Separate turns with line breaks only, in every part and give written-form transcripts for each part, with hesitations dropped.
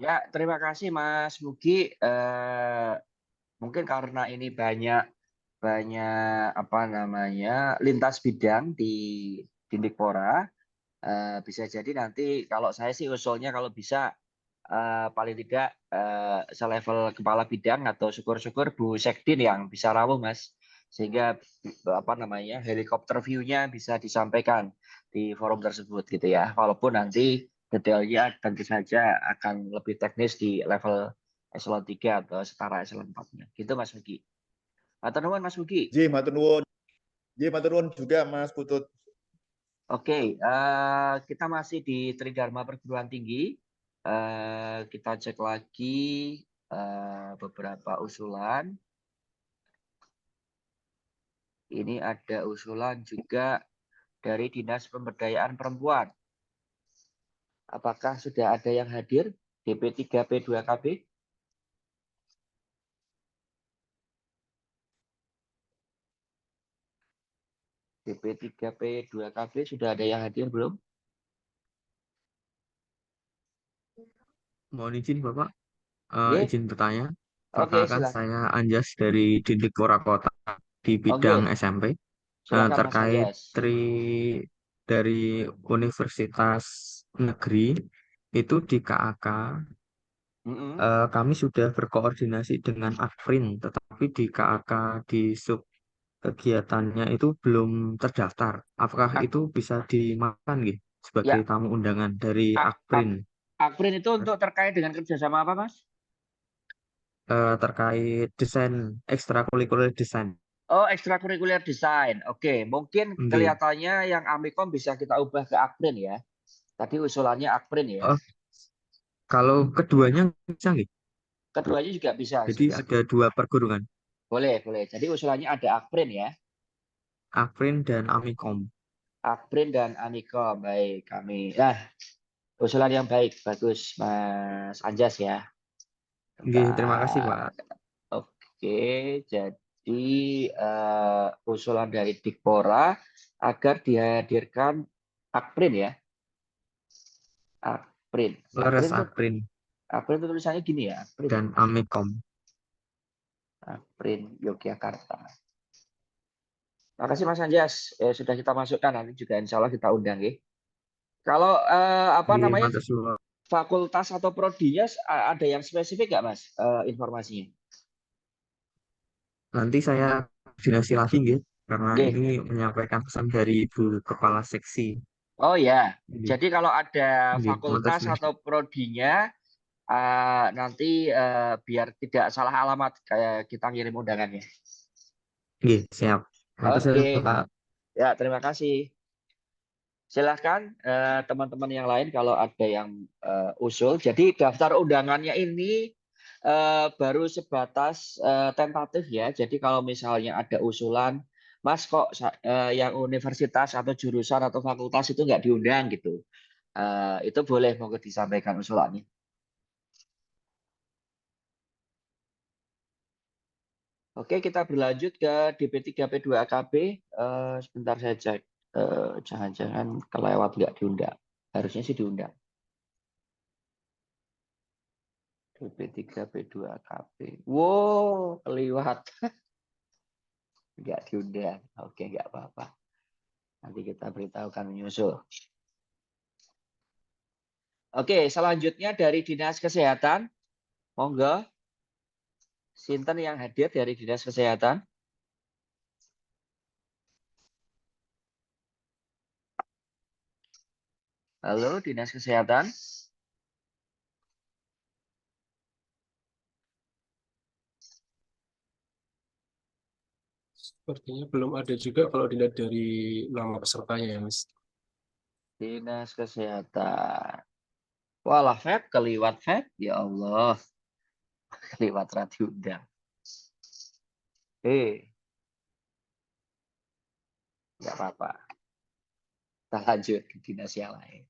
Ya, terima kasih Mas Nugi. Mungkin karena ini banyak banyak apa namanya lintas bidang di Dindikpora, bisa jadi nanti kalau saya sih usulnya kalau bisa paling tidak selevel kepala bidang atau syukur-syukur Bu Sekdin yang bisa rawuh Mas, sehingga apa namanya helikopter view-nya bisa disampaikan di forum tersebut gitu ya. Walaupun nanti detailnya tentu saja akan lebih teknis di level eselon 3 atau setara eselon 4-nya. Gitu Mas Nugi. Matur nuwun Mas Nugi.
Matur nuwun. Matur nuwun juga Mas Putut.
Oke, kita masih di Tridharma Perguruan Tinggi. Kita cek lagi beberapa usulan. Ini ada usulan juga dari Dinas Pemberdayaan Perempuan. Apakah sudah ada yang hadir? DP3P2KB? DP3P2KB sudah ada yang hadir belum?
Mohon izin Bapak,
Oke,
izin bertanya.
oke,
Perkenalkan
silakan.
saya Anjas dari Dindikpora Kota di bidang
Oke,
SMP.
silakan Mas
Terkait
Anjas.
dari Universitas Negeri itu di KAK,
Mm-mm.
kami sudah berkoordinasi dengan Akprin, tetapi di KAK di sub kegiatannya itu belum terdaftar. Apakah
Ak-
itu bisa dimakan gitu sebagai
Ya,
tamu undangan dari
Ak-
Akprin?
Ak- Akprin itu untuk terkait dengan kerjasama apa, Mas?
Terkait desain ekstrakurikuler desain.
Oh, ekstrakurikuler desain. Oke, mungkin
Nggih.
kelihatannya yang Amikom bisa kita ubah ke Akprin ya. Tadi usulannya Akprin ya.
Oh, kalau keduanya bisa nggih?
Keduanya juga bisa.
Jadi ada dua perguruan,
Boleh, boleh. Jadi usulannya ada Akprin ya.
Akprin dan Amikom.
Akprin dan Amikom. Baik, kami. Nah, usulan yang baik. Bagus, Mas Anjas ya.
Nggih, terima kasih Pak.
Bentar. Oke, jadi usulan dari Dikpora agar dihadirkan Akprin ya. Akprin.
Leres Akprin
Akprin itu tulisannya gini ya. Akprin.
dan Amikom.
Akprin Yogyakarta. Makasih Mas Anjas. Sudah kita masukkan nanti juga insya Allah kita undang ya. Kalau apa
Nggih,
namanya
matur suwun.
fakultas atau prodinya ada yang spesifik nggak Mas informasinya?
Nanti saya koordinasi lagi nggih, karena
Oke.
ini menyampaikan pesan dari Ibu Kepala Seksi.
Oh ya.
Nggih,
Jadi kalau ada
nggih, matur
fakultas
suwun.
atau prodinya nanti biar tidak salah alamat kayak kita ngirim undangannya.
Nggih, siap. Matur suwun
Oke.
Pak.
Ya, terima kasih. Silahkan teman-teman yang lain kalau ada yang usul. Jadi daftar undangannya ini baru sebatas tentatif ya. Jadi kalau misalnya ada usulan, Mas kok yang universitas atau jurusan atau fakultas itu nggak diundang gitu. Itu boleh monggo disampaikan usulannya. Oke, kita berlanjut ke DP3P2AKB. Sebentar saya cek. Jangan-jangan kelewat nggak diundang. Harusnya sih diundang. DP3P2AKB. Wow, kelewat. Nggak diundang. Oke, nggak apa-apa. Nanti kita beritahukan menyusul. Oke, selanjutnya dari Dinas Kesehatan. Monggo. Sinten yang hadir dari Dinas Kesehatan? Halo, Dinas Kesehatan.
Sepertinya belum ada juga kalau dilihat dari nama pesertanya ya, Mas.
Dinas Kesehatan. Walah, Feb, keliwat Feb. Ya Allah, keliwat radio undang. Nggak apa-apa. Kita lanjut ke dinas yang lain.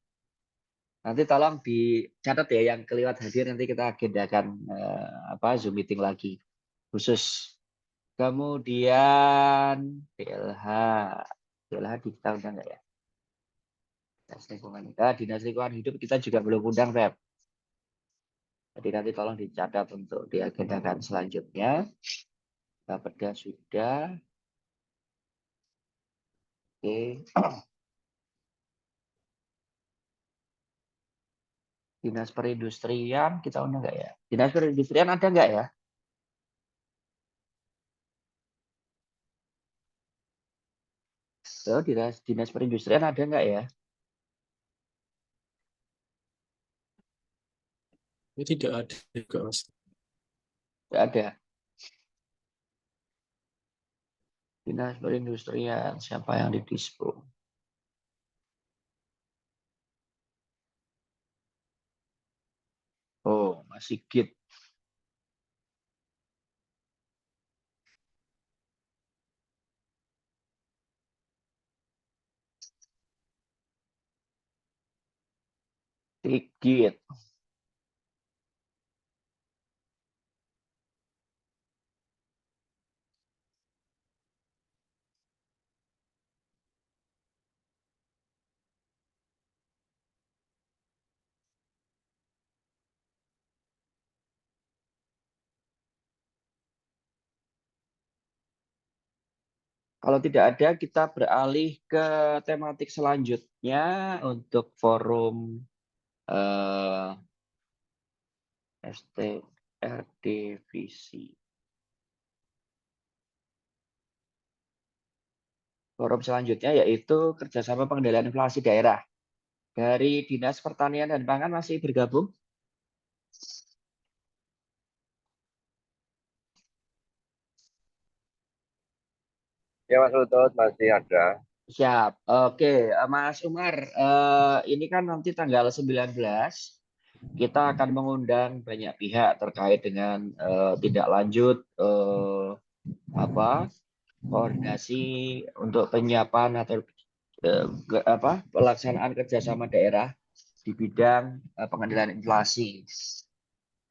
Nanti tolong dicatat ya yang keliwat hadir nanti kita agendakan Zoom meeting lagi khusus. Kemudian PLH. PLH di kita undang nggak ya? Dinas lingkungan hidup kita juga belum undang, Feb. Jadi nanti tolong dicatat untuk diagendakan selanjutnya. Bapeda sudah. Oke. Dinas Perindustrian kita undang nggak ya? Dinas Perindustrian ada nggak ya? So, dinas Perindustrian ada nggak ya?
Ini tidak ada juga, Mas.
Nggak ada. Dinas Perindustrian siapa yang di Dispo? Oh, Mas Sigit. Sigit. Kalau tidak ada, kita beralih ke tematik selanjutnya untuk forum STRD Visi. Forum selanjutnya yaitu kerjasama pengendalian inflasi daerah. Dari Dinas Pertanian dan Pangan masih bergabung?
Ya Mas Utut masih ada.
Siap. Oke, Mas Umar, ini kan nanti tanggal 19 kita akan mengundang banyak pihak terkait dengan tindak lanjut koordinasi untuk penyiapan atau pelaksanaan kerjasama daerah di bidang pengendalian inflasi.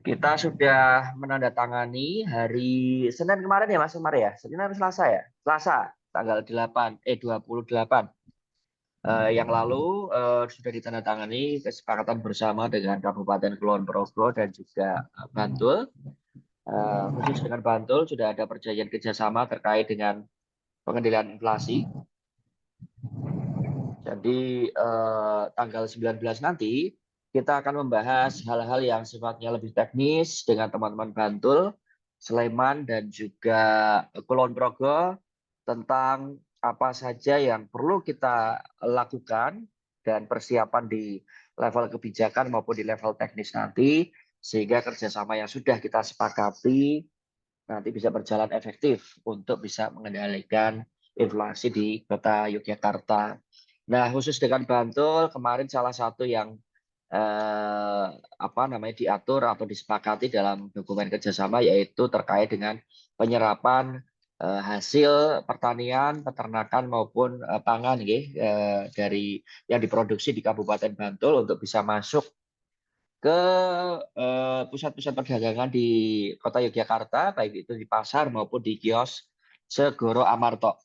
Kita sudah menandatangani hari Senin kemarin ya Mas Umar ya? Senin atau Selasa ya? Selasa tanggal 28. Yang lalu sudah ditandatangani kesepakatan bersama dengan Kabupaten Kulon Progo dan juga Bantul. Khusus dengan Bantul sudah ada perjanjian kerjasama terkait dengan pengendalian inflasi. Jadi tanggal 19 nanti kita akan membahas hal-hal yang sifatnya lebih teknis dengan teman-teman Bantul, Sleman, dan juga Kulon Progo tentang apa saja yang perlu kita lakukan dan persiapan di level kebijakan maupun di level teknis nanti, sehingga kerjasama yang sudah kita sepakati nanti bisa berjalan efektif untuk bisa mengendalikan inflasi di Kota Yogyakarta. Nah, khusus dengan Bantul, kemarin salah satu yang diatur atau disepakati dalam dokumen kerjasama yaitu terkait dengan penyerapan hasil pertanian, peternakan maupun pangan dari yang diproduksi di Kabupaten Bantul untuk bisa masuk ke pusat-pusat perdagangan di Kota Yogyakarta, baik itu di pasar maupun di kios Segoro Amarto.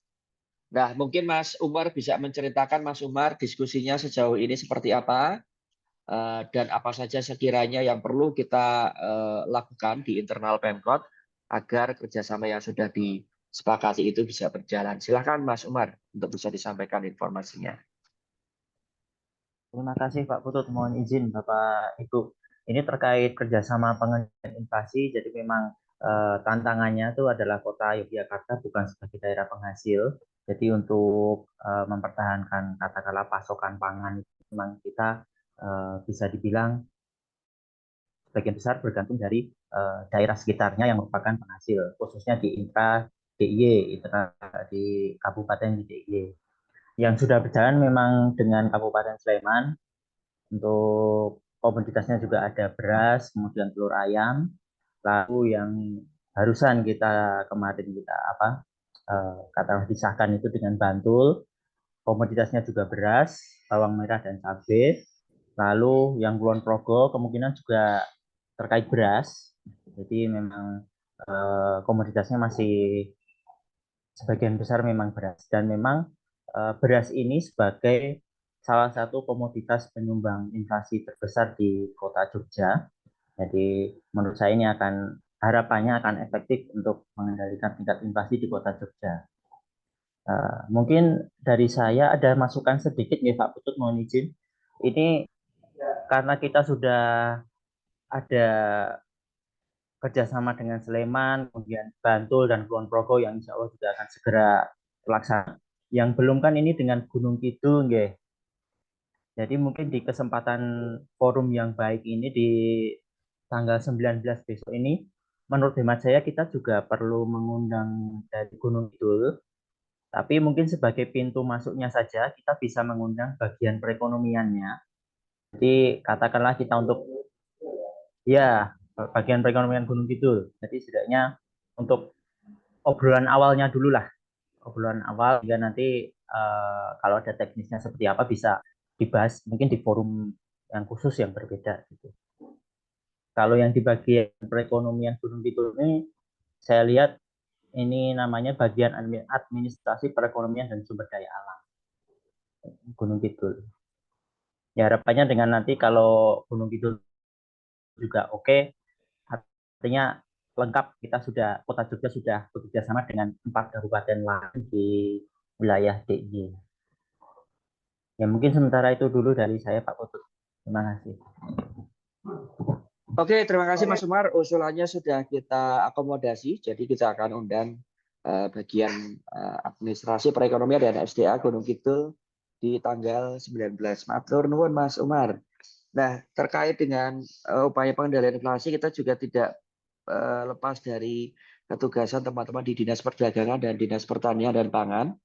Nah, mungkin Mas Umar bisa menceritakan, Mas Umar, diskusinya sejauh ini seperti apa, dan apa saja sekiranya yang perlu kita lakukan di internal Pemkot agar kerjasama yang sudah disepakati itu bisa berjalan. Silakan Mas Umar untuk bisa disampaikan informasinya.
Terima kasih Pak Putut, mohon izin Bapak Ibu. Ini terkait kerjasama pengendalian inflasi, jadi memang tantangannya itu adalah Kota Yogyakarta bukan sebagai daerah penghasil. Jadi untuk mempertahankan katakanlah pasokan pangan, memang kita bisa dibilang sebagian besar bergantung dari daerah sekitarnya yang merupakan penghasil, khususnya di intra DIY, di Kabupaten DIY. Yang sudah berjalan memang dengan Kabupaten Sleman. Untuk komoditasnya juga ada beras, kemudian telur ayam. Lalu yang barusan kemarin kita katakanlah disahkan itu dengan Bantul. Komoditasnya juga beras, bawang merah dan cabai. Lalu yang Kulon Progo kemungkinan juga terkait beras. Jadi memang komoditasnya masih sebagian besar memang beras, dan memang beras ini sebagai salah satu komoditas penyumbang inflasi terbesar di Kota Jogja. Jadi menurut saya ini harapannya akan efektif untuk mengendalikan tingkat inflasi di Kota Jogja. Mungkin dari saya ada masukan sedikit nih Pak Putut, mohon izin. Ini karena kita sudah ada kerjasama dengan Sleman, kemudian Bantul dan Kulon Progo yang insya Allah juga akan segera terlaksana. Yang belum kan ini dengan Gunung Kidul, nggih. Jadi mungkin di kesempatan forum yang baik ini di tanggal 19 besok ini, menurut hemat saya kita juga perlu mengundang dari Gunung Kidul, tapi mungkin sebagai pintu masuknya saja kita bisa mengundang bagian perekonomiannya. Jadi katakanlah kita untuk ya bagian perekonomian Gunung Kidul. Jadi setidaknya untuk obrolan awalnya dulu lah, obrolan awal hingga nanti kalau ada teknisnya seperti apa bisa dibahas mungkin di forum yang khusus yang berbeda gitu. Kalau yang di bagian perekonomian Gunung Kidul ini saya lihat ini namanya bagian administrasi perekonomian dan sumber daya alam Gunung Kidul. Ya harapannya dengan nanti kalau Gunung Kidul juga oke, artinya lengkap kita Kota Jogja sudah bekerja sama dengan 4 kabupaten lain di wilayah DIY. Ya mungkin sementara itu dulu dari saya Pak Putut. Terima kasih.
Oke, terima kasih Mas Umar. Usulannya sudah kita akomodasi, jadi kita akan undang bagian administrasi perekonomian dan SDA Gunung Kidul di tanggal 19. Matur nuwun Mas Umar. Nah, terkait dengan upaya pengendalian inflasi, kita juga tidak lepas dari ketugasan teman-teman di Dinas Perdagangan dan Dinas Pertanian dan Pangan.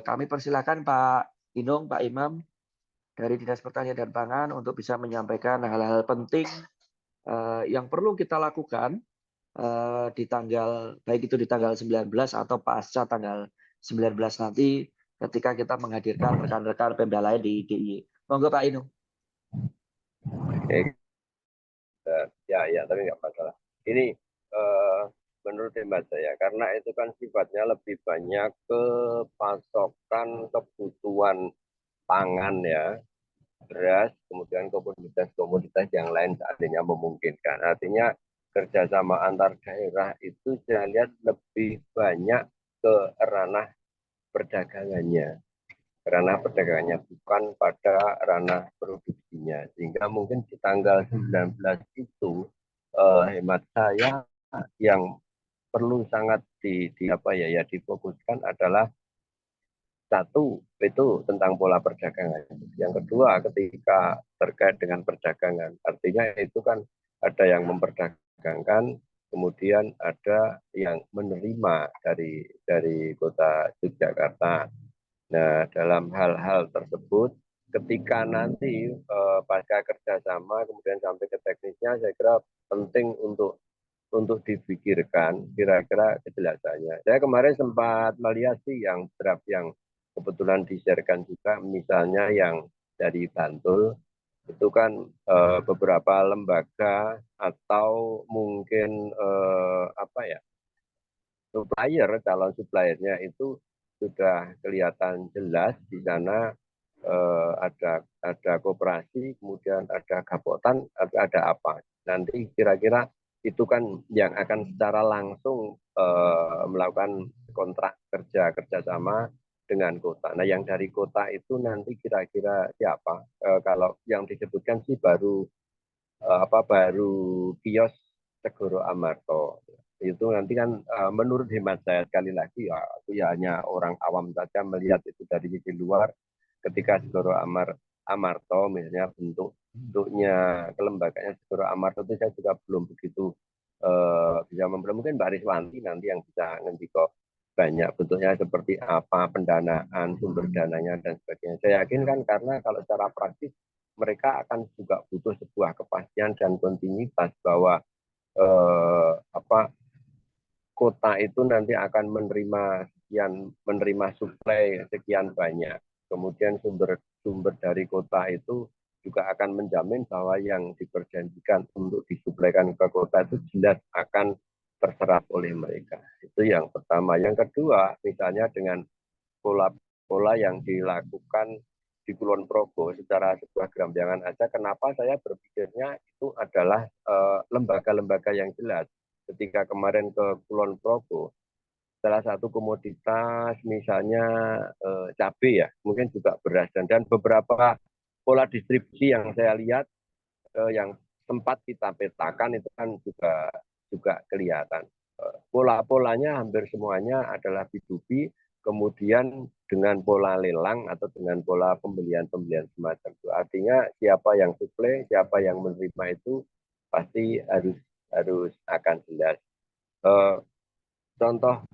Kami persilakan Pak Inung, Pak Imam dari Dinas Pertanian dan Pangan untuk bisa menyampaikan hal-hal penting yang perlu kita lakukan di tanggal baik itu di tanggal 19 atau pasca tanggal 19 nanti ketika kita menghadirkan rekan-rekan Pemda lain di DIY. Monggo Pak Inung.
Oke. Ya, tapi nggak masalah. Ini menurut hemat saya, karena itu kan sifatnya lebih banyak ke pasokan kebutuhan pangan ya, beras, kemudian komoditas-komoditas yang lain seandainya memungkinkan. Artinya kerjasama antar daerah itu saya lihat lebih banyak ke ranah perdagangannya. Ranah perdagangannya bukan pada ranah produksinya. Sehingga mungkin di tanggal 19 itu hemat saya yang perlu sangat difokuskan adalah satu, itu tentang pola perdagangan. Yang kedua, ketika terkait dengan perdagangan, artinya itu kan ada yang memperdagangkan, kemudian ada yang menerima dari kota Yogyakarta. Nah, dalam hal-hal tersebut, ketika nanti pasca kerjasama, kemudian sampai ke teknisnya, saya kira penting untuk dipikirkan kira-kira kejelasannya. Saya kemarin sempat melihat sih yang draft yang kebetulan di-share-kan juga, misalnya yang dari Bantul, itu kan beberapa lembaga atau mungkin calon suppliernya itu sudah kelihatan jelas di sana ada koperasi, kemudian ada gapotan, ada apa. Nanti kira-kira itu kan yang akan secara langsung melakukan kontrak kerjasama dengan kota. Nah, yang dari kota itu nanti kira-kira siapa? Kalau yang disebutkan sih baru kios Segoro Amarto. Itu nanti kan menurut hemat saya sekali lagi itu hanya orang awam saja melihat itu dari sisi luar. Ketika Segoro Amarto misalnya bentuknya kelembagaannya Segoro Amarto itu saya juga belum begitu bisa mungkin Mbak Riswanti nanti yang bisa kok banyak bentuknya seperti apa, pendanaan, sumber dananya dan sebagainya. Saya yakin kan karena kalau secara praktis mereka akan juga butuh sebuah kepastian dan kontinuitas bahwa kota itu nanti akan menerima suplai sekian banyak. Kemudian sumber dari kota itu juga akan menjamin bahwa yang diperjanjikan untuk disuplaikan ke kota itu jelas akan terserap oleh mereka. Itu yang pertama. Yang kedua, misalnya dengan pola yang dilakukan di Kulon Progo secara sebuah gerampiangan aja, kenapa saya berpikirnya itu adalah lembaga-lembaga yang jelas. Ketika kemarin ke Kulon Progo, salah satu komoditas misalnya cabai ya, mungkin juga beras, dan beberapa pola distribusi yang saya lihat yang sempat kita petakan itu kan juga kelihatan. Pola-polanya hampir semuanya adalah B2B, kemudian dengan pola lelang atau dengan pola pembelian-pembelian semacam itu. Artinya siapa yang suplai, siapa yang menerima itu pasti harus akan jelas. Contoh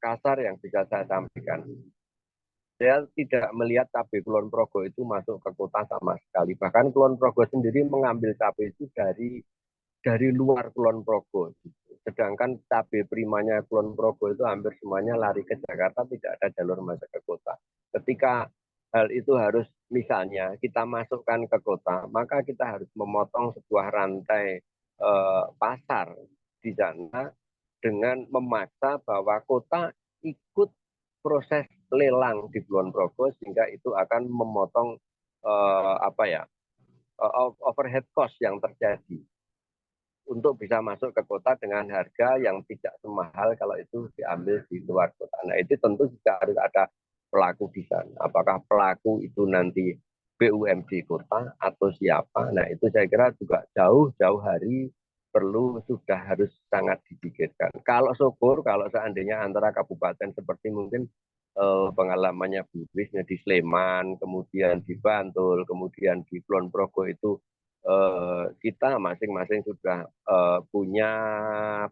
kasar yang bisa saya sampaikan. Saya tidak melihat cabai Kulon Progo itu masuk ke kota sama sekali. Bahkan Kulon Progo sendiri mengambil cabai itu dari luar Kulon Progo. Sedangkan cabai primanya Kulon Progo itu hampir semuanya lari ke Jakarta, tidak ada jalur masuk ke kota. Ketika hal itu harus misalnya kita masukkan ke kota, maka kita harus memotong sebuah rantai pasar di sana dengan memaksa bahwa kota ikut proses lelang di Kulon Progo, sehingga itu akan memotong overhead cost yang terjadi untuk bisa masuk ke kota dengan harga yang tidak semahal kalau itu diambil di luar kota. Nah, itu tentu juga harus ada pelaku di sana. Apakah pelaku itu nanti BUMD kota atau siapa? Nah, itu saya kira juga jauh-jauh hari sudah harus sangat dipikirkan. Kalau syukur, kalau seandainya antara kabupaten seperti mungkin pengalamannya Bu Risnya di Sleman, kemudian di Bantul, kemudian di Kulon Progo itu kita masing-masing sudah punya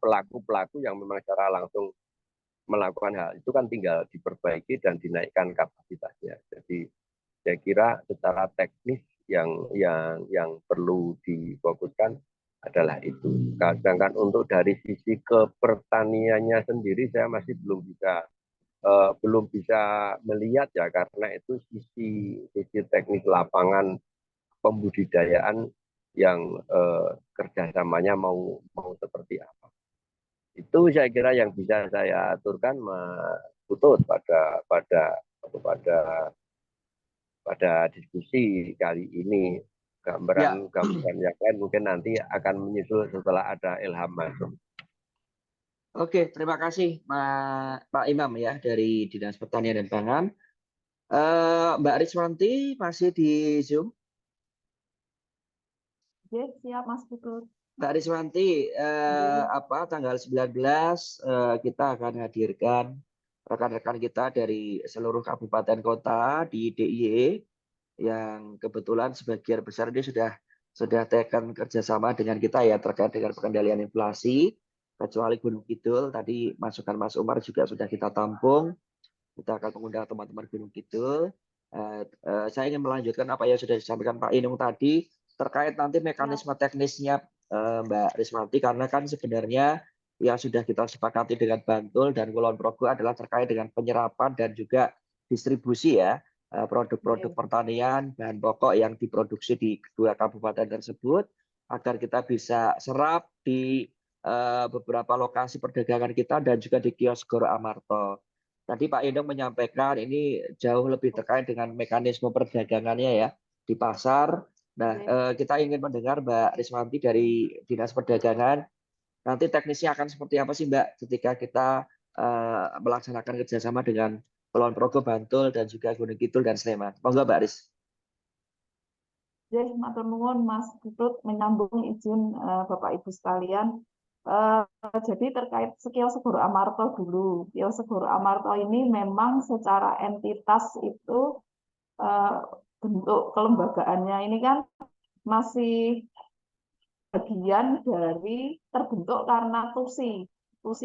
pelaku-pelaku yang memang secara langsung melakukan hal itu, kan tinggal diperbaiki dan dinaikkan kapasitasnya. Jadi saya kira secara teknis yang perlu difokuskan adalah itu. Sedangkan untuk dari sisi kepertaniannya sendiri saya masih belum bisa melihat ya, karena itu sisi teknis lapangan pembudidayaan yang kerjasamanya mau seperti apa. Itu saya kira yang bisa saya aturkan, Mas Putut, pada diskusi kali ini. Gambaran yang lain mungkin nanti akan menyusul setelah ada Ilham masuk.
Oke, terima kasih Pak Imam ya dari Dinas Pertanian dan Pangan. Mbak Riswanti masih di Zoom.
Oke, siap Mas Putut.
Mbak Riswanti, tanggal 19 kita akan hadirkan rekan-rekan kita dari seluruh kabupaten kota di DIY yang kebetulan sebagian besar ini sudah tekan kerjasama dengan kita ya terkait dengan pengendalian inflasi, kecuali Gunung Kidul. Tadi masukan Mas Umar juga sudah kita tampung. Kita akan mengundang teman-teman Gunung Kidul. Saya ingin melanjutkan apa yang sudah disampaikan Pak Inung tadi terkait nanti mekanisme teknisnya Mbak Riswanti, karena kan sebenarnya yang sudah kita sepakati dengan Bantul dan Kulon Progo adalah terkait dengan penyerapan dan juga distribusi ya produk-produk pertanian, bahan pokok yang diproduksi di kedua kabupaten tersebut, agar kita bisa serap di beberapa lokasi perdagangan kita dan juga di kios Goro Amarto. Tadi Pak Indong menyampaikan ini jauh lebih terkait dengan mekanisme perdagangannya ya di pasar. Nah, kita ingin mendengar Mbak Riswanti dari Dinas Perdagangan. Nanti teknisnya akan seperti apa sih Mbak ketika kita melaksanakan kerjasama dengan Kulon Progo, Bantul, dan juga Gunung Kidul dan Sleman. Monggo Mbak Ris.
Matur nuwun Mas Putut, menyambung izin Bapak Ibu sekalian. Jadi terkait Kios Goro Amarto dulu. Kios Goro Amarto ini memang secara entitas itu bentuk kelembagaannya ini kan masih bagian dari terbentuk karena tusi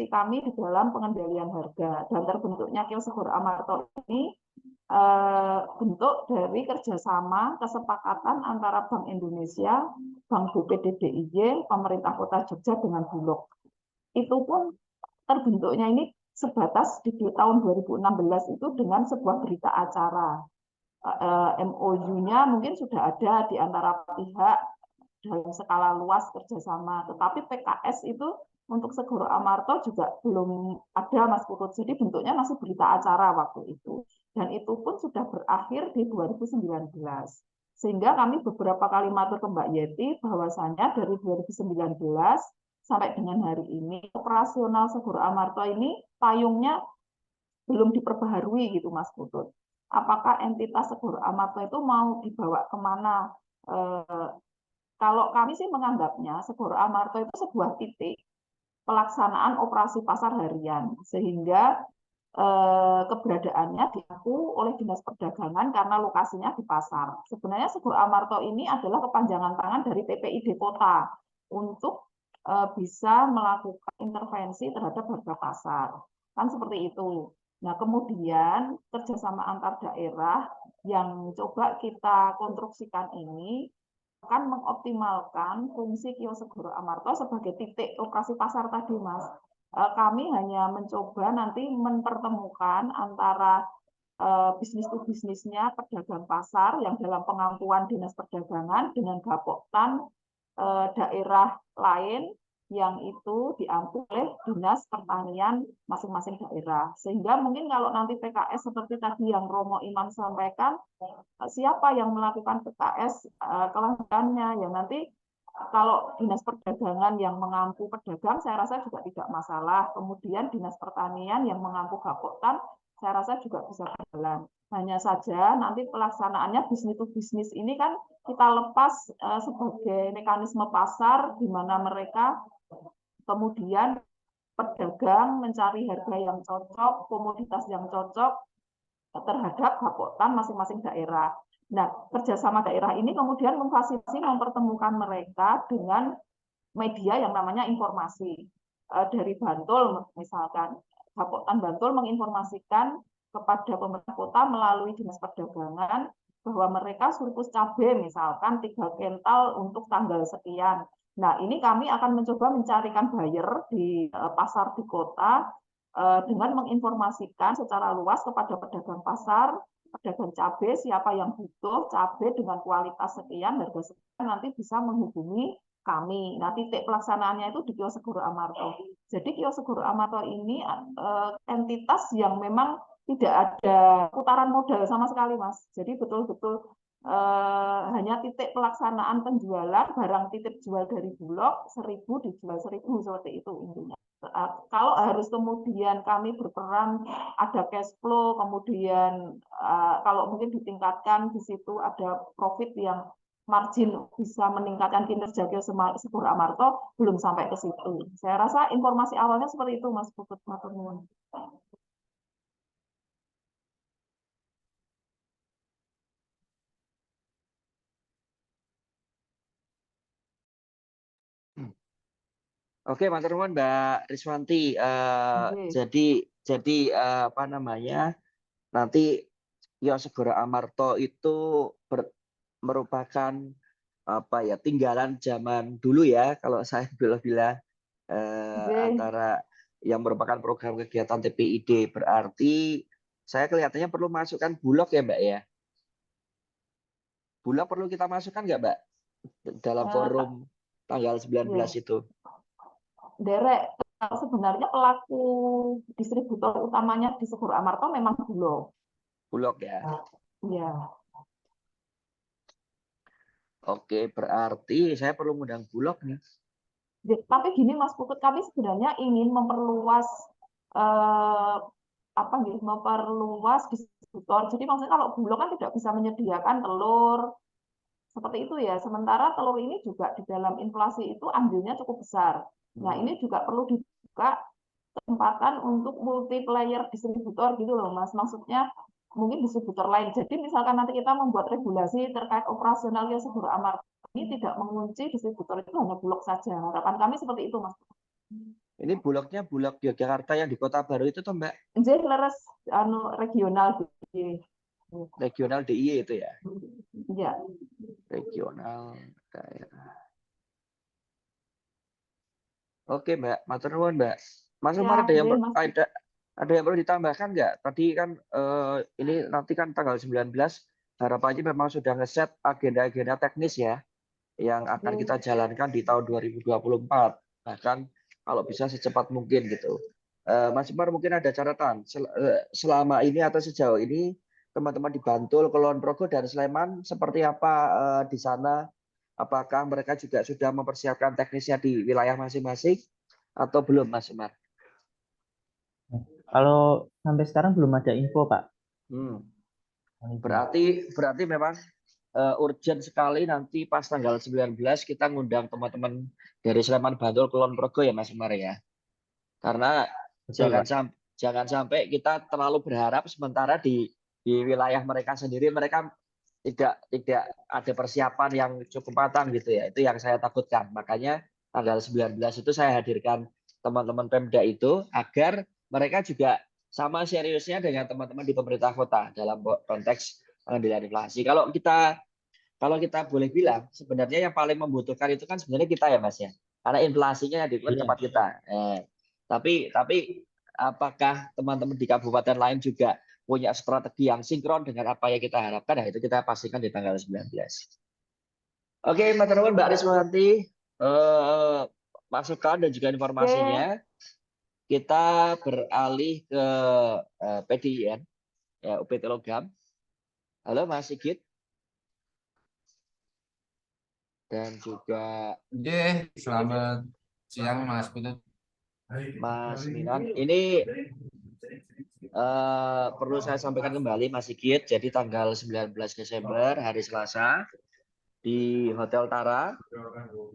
kami di dalam pengendalian harga, dan terbentuknya Kios Goro Amarto ini bentuk dari kerjasama kesepakatan antara Bank Indonesia, Bank BPD DIY, pemerintah Kota Jogja dengan Bulog. Itu pun terbentuknya ini sebatas di tahun 2016 itu dengan sebuah berita acara. MOU-nya mungkin sudah ada di antara pihak dalam skala luas kerjasama, tetapi PKS itu untuk Segoro Amarto juga belum ada Mas Putut. Jadi bentuknya masih berita acara waktu itu. Dan itu pun sudah berakhir di 2019. Sehingga kami beberapa kali matur ke Mbak Yeti bahwasanya dari 2019 sampai dengan hari ini operasional Segoro Amarto ini payungnya belum diperbaharui gitu Mas Putut. Apakah entitas Segoro Amarto itu mau dibawa kemana? Kalau kami sih menganggapnya Segoro Amarto itu sebuah titik pelaksanaan operasi pasar harian, sehingga keberadaannya diaku oleh Dinas Perdagangan karena lokasinya di pasar. Sebenarnya Segoro Amarto ini adalah kepanjangan tangan dari TPID Kota untuk bisa melakukan intervensi terhadap harga pasar. Kan seperti itu. Nah, kemudian kerjasama antar daerah yang coba kita konstruksikan ini akan mengoptimalkan fungsi kios Segoro Amarto sebagai titik operasi pasar tadi, Mas. Kami hanya mencoba nanti mempertemukan antara bisnis to bisnisnya pedagang pasar yang dalam pengampuan Dinas Perdagangan dengan Gapoktan daerah lain yang itu diampu oleh Dinas Pertanian masing-masing daerah. Sehingga mungkin kalau nanti PKS seperti tadi yang Romo Imam sampaikan, siapa yang melakukan PKS kelanjutannya, ya nanti kalau Dinas Perdagangan yang mengampu pedagang, saya rasa juga tidak masalah. Kemudian Dinas Pertanian yang mengampu Gapoktan, saya rasa juga bisa berjalan. Hanya saja nanti pelaksanaannya bisnis to bisnis ini kan kita lepas sebagai mekanisme pasar, di mana mereka kemudian pedagang mencari harga yang cocok, komoditas yang cocok terhadap Gapoktan masing-masing daerah. Nah, kerjasama daerah ini kemudian memfasilitasi mempertemukan mereka dengan media yang namanya informasi. Dari Bantul misalkan, Gapoktan Bantul menginformasikan kepada pemerintah kota melalui Dinas Perdagangan bahwa mereka surplus cabai misalkan 3 kental untuk tanggal sekian. Nah, ini kami akan mencoba mencarikan buyer di pasar di kota dengan menginformasikan secara luas kepada pedagang pasar, pedagang cabai, siapa yang butuh cabai dengan kualitas sekian, harga sekian, nanti bisa menghubungi kami. Nah, titik pelaksanaannya itu di kios Segoro Amarto. Jadi kios Segoro Amarto ini entitas yang memang tidak ada putaran modal sama sekali, Mas. Jadi betul-betul hanya titik pelaksanaan penjualan, barang titip jual dari Bulog, 1.000 dijual 1.000, seperti itu intinya. Kalau harus kemudian kami berperan ada cash flow, kemudian kalau mungkin ditingkatkan di situ ada profit yang margin bisa meningkatkan kinerja kios Segoro Amarto, belum sampai ke situ. Saya rasa informasi awalnya seperti itu, Mas Putut. Matur nuwun.
Oke, matur nuwun Mbak Riswanti. Jadi apa namanya? Nanti kios Segoro Amarto itu merupakan apa ya, tinggalan zaman dulu ya, kalau saya bilang antara yang merupakan program kegiatan TPID. Berarti saya kelihatannya perlu masukkan Bulog ya Mbak ya. Bulog perlu kita masukkan nggak Mbak dalam forum tanggal 19 itu?
Derek, sebenarnya pelaku distributor utamanya di Segoro Amarto memang Bulog.
Bulog ya.
Ya.
Oke, berarti saya perlu ngundang Bulog nih.
Tapi gini Mas Putut, kami sebenarnya ingin memperluas memperluas distributor. Jadi maksudnya kalau Bulog kan tidak bisa menyediakan telur seperti itu ya. Sementara telur ini juga di dalam inflasi itu ambilnya cukup besar. Nah, ini juga perlu dibuka kesempatan untuk multiplayer distributor gitu loh, Mas. Maksudnya mungkin distributor lain. Jadi misalkan nanti kita membuat regulasi terkait operasional kios Segoro Amarto ini tidak mengunci distributor itu hanya Bulog saja. Harapan kami seperti itu, Mas.
Ini Bulognya Bulog Yogyakarta yang di Kota Baru itu toh, Mbak?
Jadi leres regional
Regional DIY itu ya?
Iya.
Regional daerah. Oke, Mbak. Matur nuwun, Mbak. Mas Umar, ada yang perlu ditambahkan nggak? Tadi kan ini nanti kan tanggal 19, harapannya memang sudah ngeset agenda-agenda teknis ya, yang akan kita jalankan di tahun 2024. Bahkan kalau bisa secepat mungkin gitu. Mas Umar mungkin ada catatan selama ini atau sejauh ini teman-teman di Bantul, Kulon Progo dan Sleman seperti apa di sana? Apakah mereka juga sudah mempersiapkan teknisnya di wilayah masing-masing atau belum, Mas Umar?
Kalau sampai sekarang belum ada info, Pak.
Berarti memang urgent sekali nanti pas tanggal 19 kita ngundang teman-teman dari Sleman, Bantul, Kulon Progo ya Mas Umar ya. Karena
Betul, Pak.
jangan sampai kita terlalu berharap sementara di wilayah mereka sendiri mereka tidak ada persiapan yang cukup matang gitu ya. Itu yang saya takutkan. Makanya tanggal 19 itu saya hadirkan teman-teman Pemda itu agar mereka juga sama seriusnya dengan teman-teman di pemerintah kota dalam konteks pengendalian inflasi. Kalau kita boleh bilang sebenarnya yang paling membutuhkan itu kan sebenarnya kita ya Mas ya. Karena inflasinya di tempat kita. Tapi apakah teman-teman di kabupaten lain juga punya strategi yang sinkron dengan apa yang kita harapkan? Nah, itu kita pastikan di tanggal 19. Oke, Mas Terwan, Mbak Riswanti, masukan dan juga informasinya. Kita beralih ke PDIN, ya, UPT Logam. Halo Mas Sigit. Dan juga
selamat siang Mas Putut.
Mas Minan. Ini perlu saya sampaikan kembali Mas Sigit. Jadi tanggal 19 Desember hari Selasa di Hotel Tara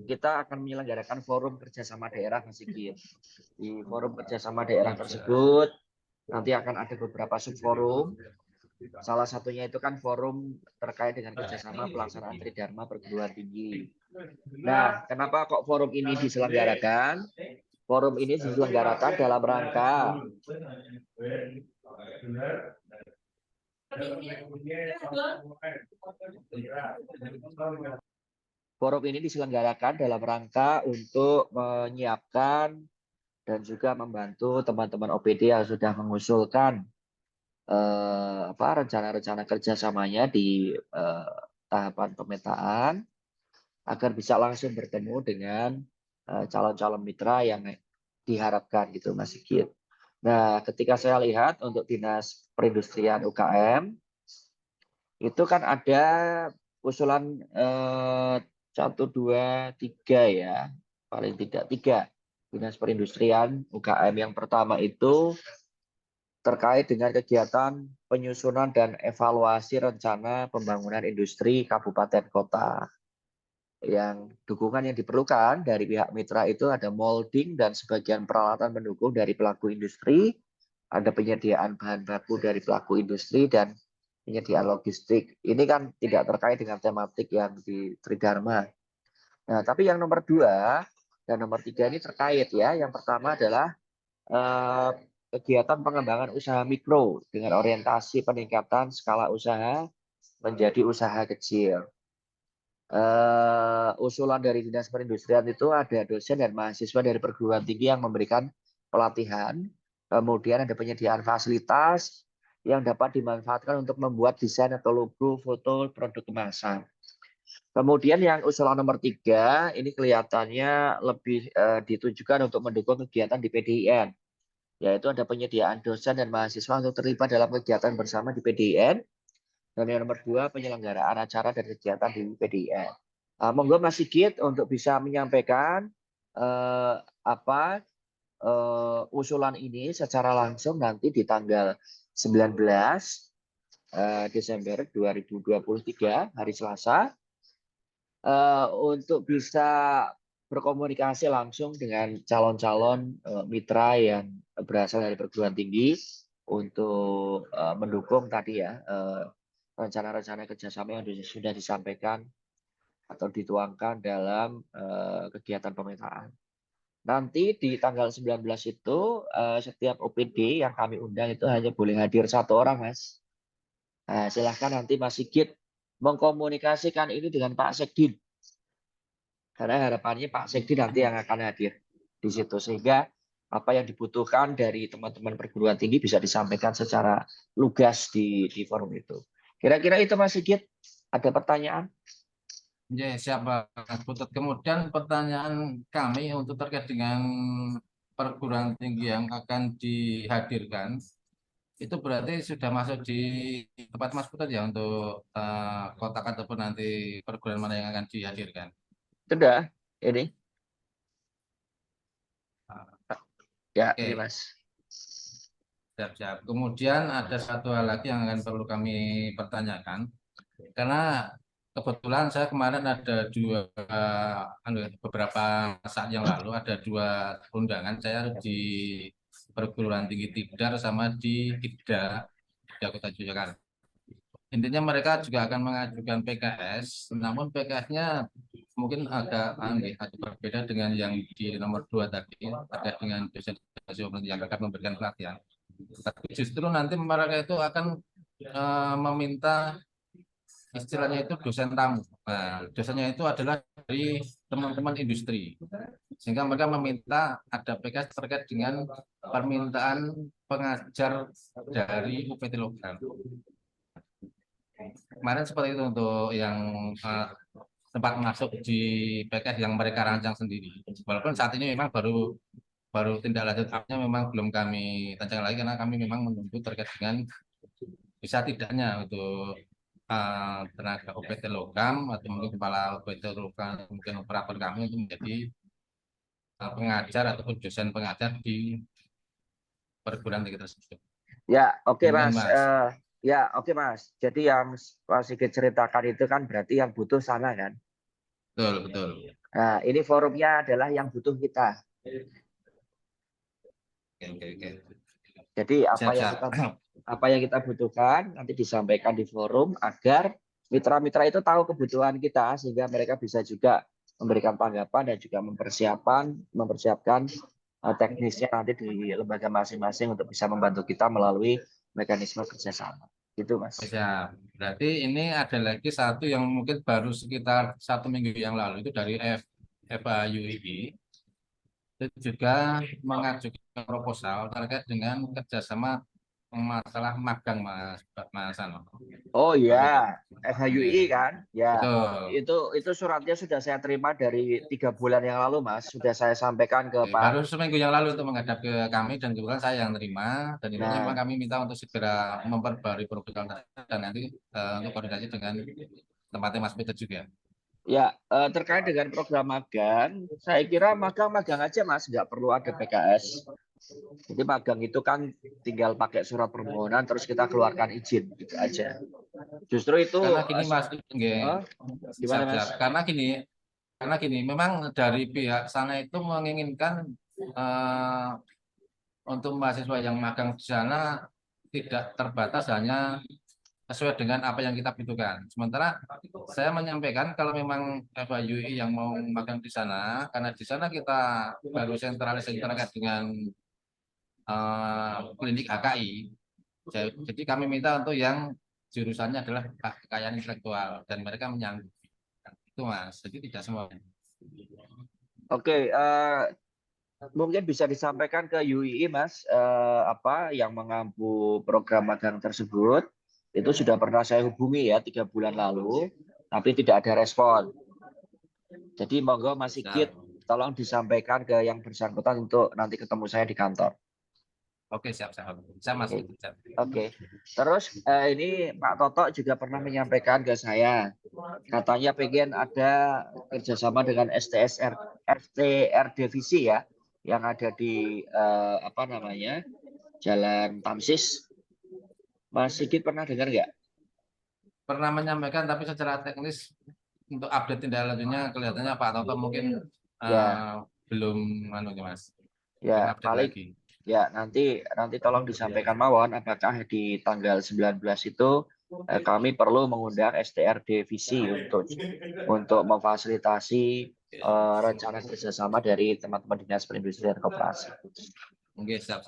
kita akan menyelenggarakan forum kerjasama daerah Mas Sigit. Di forum kerjasama daerah tersebut nanti akan ada beberapa subforum. Salah satunya itu kan forum terkait dengan kerjasama pelaksanaan Tridharma perguruan tinggi. Nah, kenapa kok forum ini diselenggarakan? Forum ini diselenggarakan dalam rangka untuk menyiapkan dan juga membantu teman-teman OPD yang sudah mengusulkan rencana-rencana kerjasamanya di tahapan pemetaan agar bisa langsung bertemu dengan calon-calon mitra yang diharapkan gitu Mas Sigit. Nah, ketika saya lihat untuk Dinas Perindustrian UKM itu kan ada usulan 1, 2, 3 ya, paling tidak 3 Dinas Perindustrian UKM. Yang pertama itu terkait dengan kegiatan penyusunan dan evaluasi rencana pembangunan industri kabupaten kota. Yang dukungan yang diperlukan dari pihak mitra itu ada molding dan sebagian peralatan pendukung dari pelaku industri, ada penyediaan bahan baku dari pelaku industri dan penyediaan logistik. Ini kan tidak terkait dengan tematik yang di Tridharma. Nah, tapi yang nomor 2 dan nomor 3 ini terkait ya. Yang pertama adalah kegiatan pengembangan usaha mikro dengan orientasi peningkatan skala usaha menjadi usaha kecil. Usulan dari Dinas Perindustrian itu ada dosen dan mahasiswa dari perguruan tinggi yang memberikan pelatihan, kemudian ada penyediaan fasilitas yang dapat dimanfaatkan untuk membuat desain atau logo, foto, produk kemasan. Kemudian yang usulan nomor 3 ini kelihatannya lebih ditujukan untuk mendukung kegiatan di PDIN, yaitu ada penyediaan dosen dan mahasiswa untuk terlibat dalam kegiatan bersama di PDIN. Dan yang nomor 2 penyelenggaraan acara dan kegiatan di PDIN. Monggo Mas Sigit untuk bisa menyampaikan usulan ini secara langsung nanti di tanggal 19 Desember 2023 hari Selasa untuk bisa berkomunikasi langsung dengan calon-calon mitra yang berasal dari perguruan tinggi untuk mendukung tadi ya rencana-rencana kerjasama yang sudah disampaikan atau dituangkan dalam kegiatan pemetaan. Nanti di tanggal 19 itu setiap OPD yang kami undang itu hanya boleh hadir 1 orang, Mas. Nah, silahkan nanti Mas Sigit mengkomunikasikan ini dengan Pak Sekdin. Karena harapannya Pak Sekdin nanti yang akan hadir di situ. Sehingga apa yang dibutuhkan dari teman-teman perguruan tinggi bisa disampaikan secara lugas di forum itu. Kira-kira itu Mas Sigit. Ada pertanyaan?
Ya, siapa Putut. Kemudian pertanyaan kami untuk terkait dengan perguruan tinggi yang akan dihadirkan, itu berarti sudah masuk di tempat Mas Putut ya untuk kotak ataupun nanti perguruan mana yang akan dihadirkan.
Sudah, ini. Ya,
Oke,
ini Mas.
siap-siap. Kemudian ada satu hal lagi yang akan perlu kami pertanyakan, karena kebetulan saya kemarin ada beberapa saat yang lalu ada 2 undangan saya di perguruan tinggi Tidar sama di IDA Kota Yogyakarta. Intinya mereka juga akan mengajukan PKS, namun PKS-nya mungkin agak berbeda dengan yang di nomor 2 tadi terkait dengan dosen yang akan memberikan pelatihan. Tapi justru nanti mereka itu akan meminta istilahnya itu dosen tamu. Nah, dosennya itu adalah dari teman-teman industri. Sehingga mereka meminta ada PKS terkait dengan permintaan pengajar dari UPT Logam. Kemarin seperti itu untuk yang tempat masuk di PKS yang mereka rancang sendiri. Walaupun saat ini memang baru tindak lanjutnya memang belum kami rancang lagi karena kami memang menunggu terkait dengan bisa tidaknya untuk tenaga UPT Logam atau mungkin kepala UPT Logam, mungkin operator kami untuk menjadi pengajar ataupun dosen pengajar di perguruan tinggi tersebut.
Ya, oke
Demikian,
Mas.
Mas.
Ya, oke Mas. Jadi yang Mas Sigit ceritakan itu kan berarti yang butuh sana kan?
Betul, betul.
Nah, ini forumnya adalah yang butuh kita.
Oke.
Jadi
Siap.
apa yang kita butuhkan nanti disampaikan di forum agar mitra-mitra itu tahu kebutuhan kita sehingga mereka bisa juga memberikan tanggapan dan juga mempersiapkan teknisnya nanti di lembaga masing-masing untuk bisa membantu kita melalui mekanisme kerjasama. Gitu Mas.
Siap. Berarti ini ada lagi satu yang mungkin baru sekitar 1 minggu yang lalu itu dari FAUII itu juga mengajukan proposal terkait dengan kerjasama masalah magang Mas Ano.
Oh
Betul.
iya, FHUI kan? Ya,
Betul.
itu suratnya sudah saya terima dari 3 bulan yang lalu, Mas. Sudah saya sampaikan ke Pak.
Baru seminggu yang lalu itu menghadap ke kami dan kebetulan saya yang terima dan itu memang kami minta untuk segera memperbarui proposal dan nanti untuk koordinasi dengan tempatnya Mas Peter juga.
Ya, terkait dengan program magang, saya kira magang aja Mas, nggak perlu ada PKS. Jadi magang itu kan tinggal pakai surat permohonan terus kita keluarkan izin gitu aja. Justru itu
karena gini Mas,
gimana Mas?
Karena gini, memang dari pihak sana itu menginginkan untuk mahasiswa yang magang di sana tidak terbatas hanya sesuai dengan apa yang kita butuhkan. Sementara saya menyampaikan kalau memang FAUI yang mau magang di sana, karena di sana kita baru sentralisasi terkait dengan klinik HKI. Jadi kami minta untuk yang jurusannya adalah kekayaan intelektual dan mereka menyanggup. Itu Mas, jadi tidak semua.
Oke, mungkin bisa disampaikan ke UII Mas, apa yang mengampu program magang tersebut. Itu sudah pernah saya hubungi ya 3 bulan lalu, tapi tidak ada respon. Jadi monggo Mas Sigit, tolong disampaikan ke yang bersangkutan untuk nanti ketemu saya di kantor.
Oke, siap. Saya Mas.
Oke. Terus ini Pak Toto juga pernah menyampaikan ke saya, katanya pengen ada kerjasama dengan STR Divisi ya, yang ada di Jalan Tamsis. Mas Sigit pernah dengar nggak?
Pernah menyampaikan, tapi secara teknis untuk update tindak lanjutnya kelihatannya Pak Toto mungkin belum Mas.
Ya,
Paling lagi.
Ya, nanti tolong disampaikan mawon apakah di tanggal 19 itu kami perlu mengundang STR Divisi untuk memfasilitasi rencana kerjasama dari teman-teman Dinas Perindustrian Koperasi.
Oke, siap.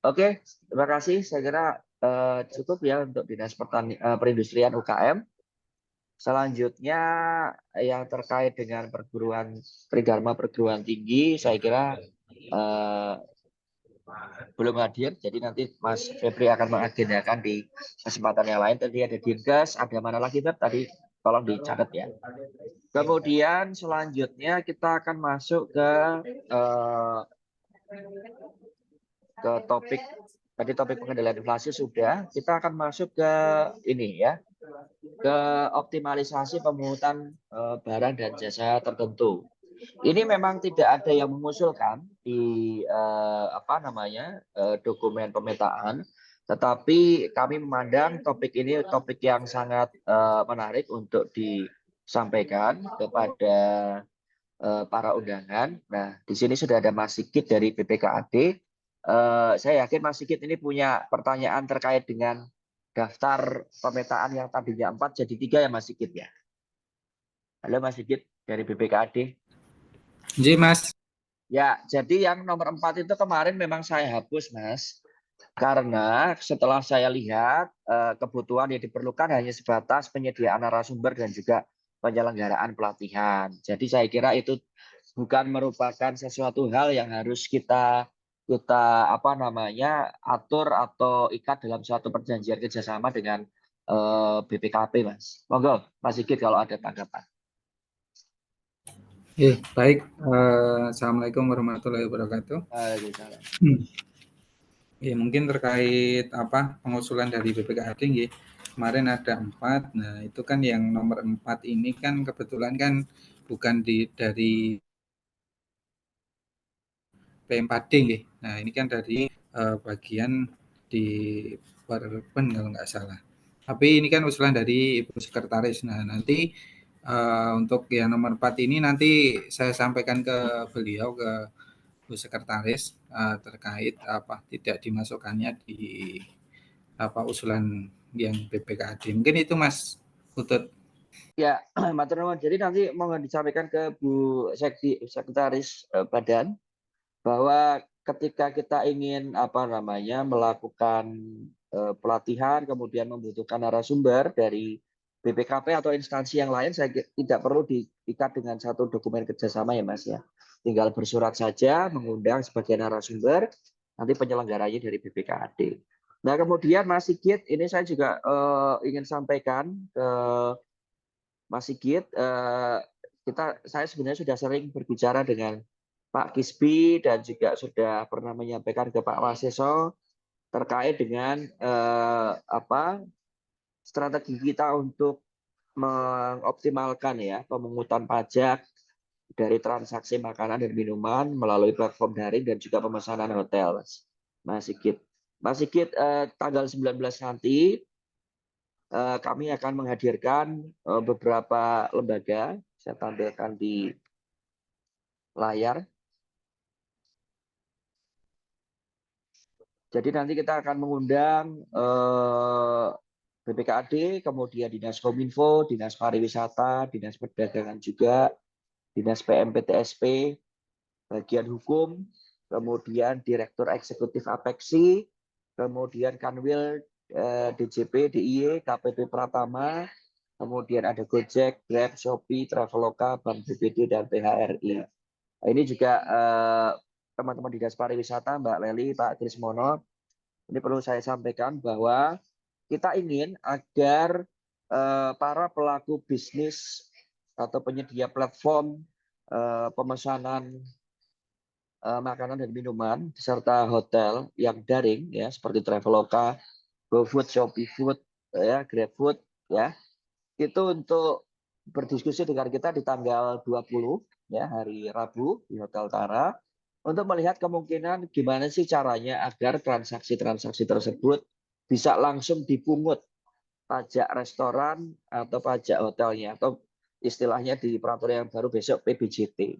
Oke, terima kasih. Saya kira cukup ya untuk Dinas Perindustrian UKM. Selanjutnya yang terkait dengan Tridharma perguruan tinggi, saya kira belum hadir, jadi nanti Mas Febri akan mengagendakan di kesempatan yang lain. Tadi ada Dinkes, ada mana lagi Beb tadi tolong dicatat ya. Kemudian selanjutnya kita akan masuk ke topik, tadi topik pengendalian inflasi sudah, kita akan masuk ke ini ya, ke optimalisasi pemungutan barang dan jasa tertentu. Ini memang tidak ada yang mengusulkan di dokumen pemetaan, tetapi kami memandang topik ini topik yang sangat menarik untuk disampaikan kepada para undangan. Nah, di sini sudah ada Mas Sigit dari BPKAD. Saya yakin Mas Sigit ini punya pertanyaan terkait dengan daftar pemetaan yang tadinya 4 jadi 3 ya Mas Sigit ya. Halo Mas Sigit dari BPKAD.
Ji, Mas.
Ya, jadi yang nomor 4 itu kemarin memang saya hapus, Mas. Karena setelah saya lihat kebutuhan yang diperlukan hanya sebatas penyediaan narasumber dan juga penyelenggaraan pelatihan. Jadi saya kira itu bukan merupakan sesuatu hal yang harus kita atur atau ikat dalam suatu perjanjian kerjasama dengan BPKP, Mas. Monggo, Mas Sigit kalau ada tanggapan.
Baik. Assalamualaikum warahmatullahi wabarakatuh.
Waalaikumsalam.
Mungkin terkait pengusulan dari BPKAD, kemarin ada 4. Nah, itu kan yang nomor 4 ini kan kebetulan kan bukan dari P4D, Nah, ini kan dari bagian di Perpen kalau nggak salah. Tapi ini kan usulan dari Ibu Sekretaris. Nah, nanti untuk yang nomor 4 ini nanti saya sampaikan ke beliau, ke Bu Sekretaris, terkait tidak dimasukkannya di usulan yang BPKAD. Mungkin itu Mas Putut.
Ya, matur nuwun. Jadi nanti mohon disampaikan ke Bu Sekretaris Badan bahwa ketika kita ingin melakukan pelatihan kemudian membutuhkan narasumber dari BPKP atau instansi yang lain, saya tidak perlu diikat dengan satu dokumen kerjasama ya Mas ya. Tinggal bersurat saja mengundang sebagai narasumber, nanti penyelenggaranya dari BPKAD. Nah kemudian Mas Sigit, ini saya juga ingin sampaikan ke Mas Sigit, saya sebenarnya sudah sering berbicara dengan Pak Kisbi dan juga sudah pernah menyampaikan ke Pak Waseso terkait dengan strategi kita untuk mengoptimalkan ya pemungutan pajak dari transaksi makanan dan minuman melalui platform daring dan juga pemesanan hotel, Mas Sigit. Mas Sigit, tanggal 19 nanti kami akan menghadirkan beberapa lembaga, saya tampilkan di layar. Jadi nanti kita akan mengundang BPKAD, kemudian Dinas Kominfo, Dinas Pariwisata, Dinas Perdagangan juga, Dinas PMPTSP, bagian hukum, kemudian Direktur Eksekutif Apexi, kemudian Kanwil DJP, DIY, KPP Pratama, kemudian ada Gojek, Grab, Shopee, Traveloka, Bank BPD, dan PHRI. Ini juga teman-teman Dinas Pariwisata, Mbak Leli, Pak Trismono, ini perlu saya sampaikan bahwa kita ingin agar para pelaku bisnis atau penyedia platform pemesanan makanan dan minuman serta hotel yang daring ya seperti Traveloka, GoFood, Shopee Food, ya GrabFood ya. Itu untuk berdiskusi dengan kita di tanggal 20 ya hari Rabu di Hotel Tara untuk melihat kemungkinan gimana sih caranya agar transaksi-transaksi tersebut bisa langsung dipungut pajak restoran atau pajak hotelnya atau istilahnya di peraturan yang baru besok PBJT.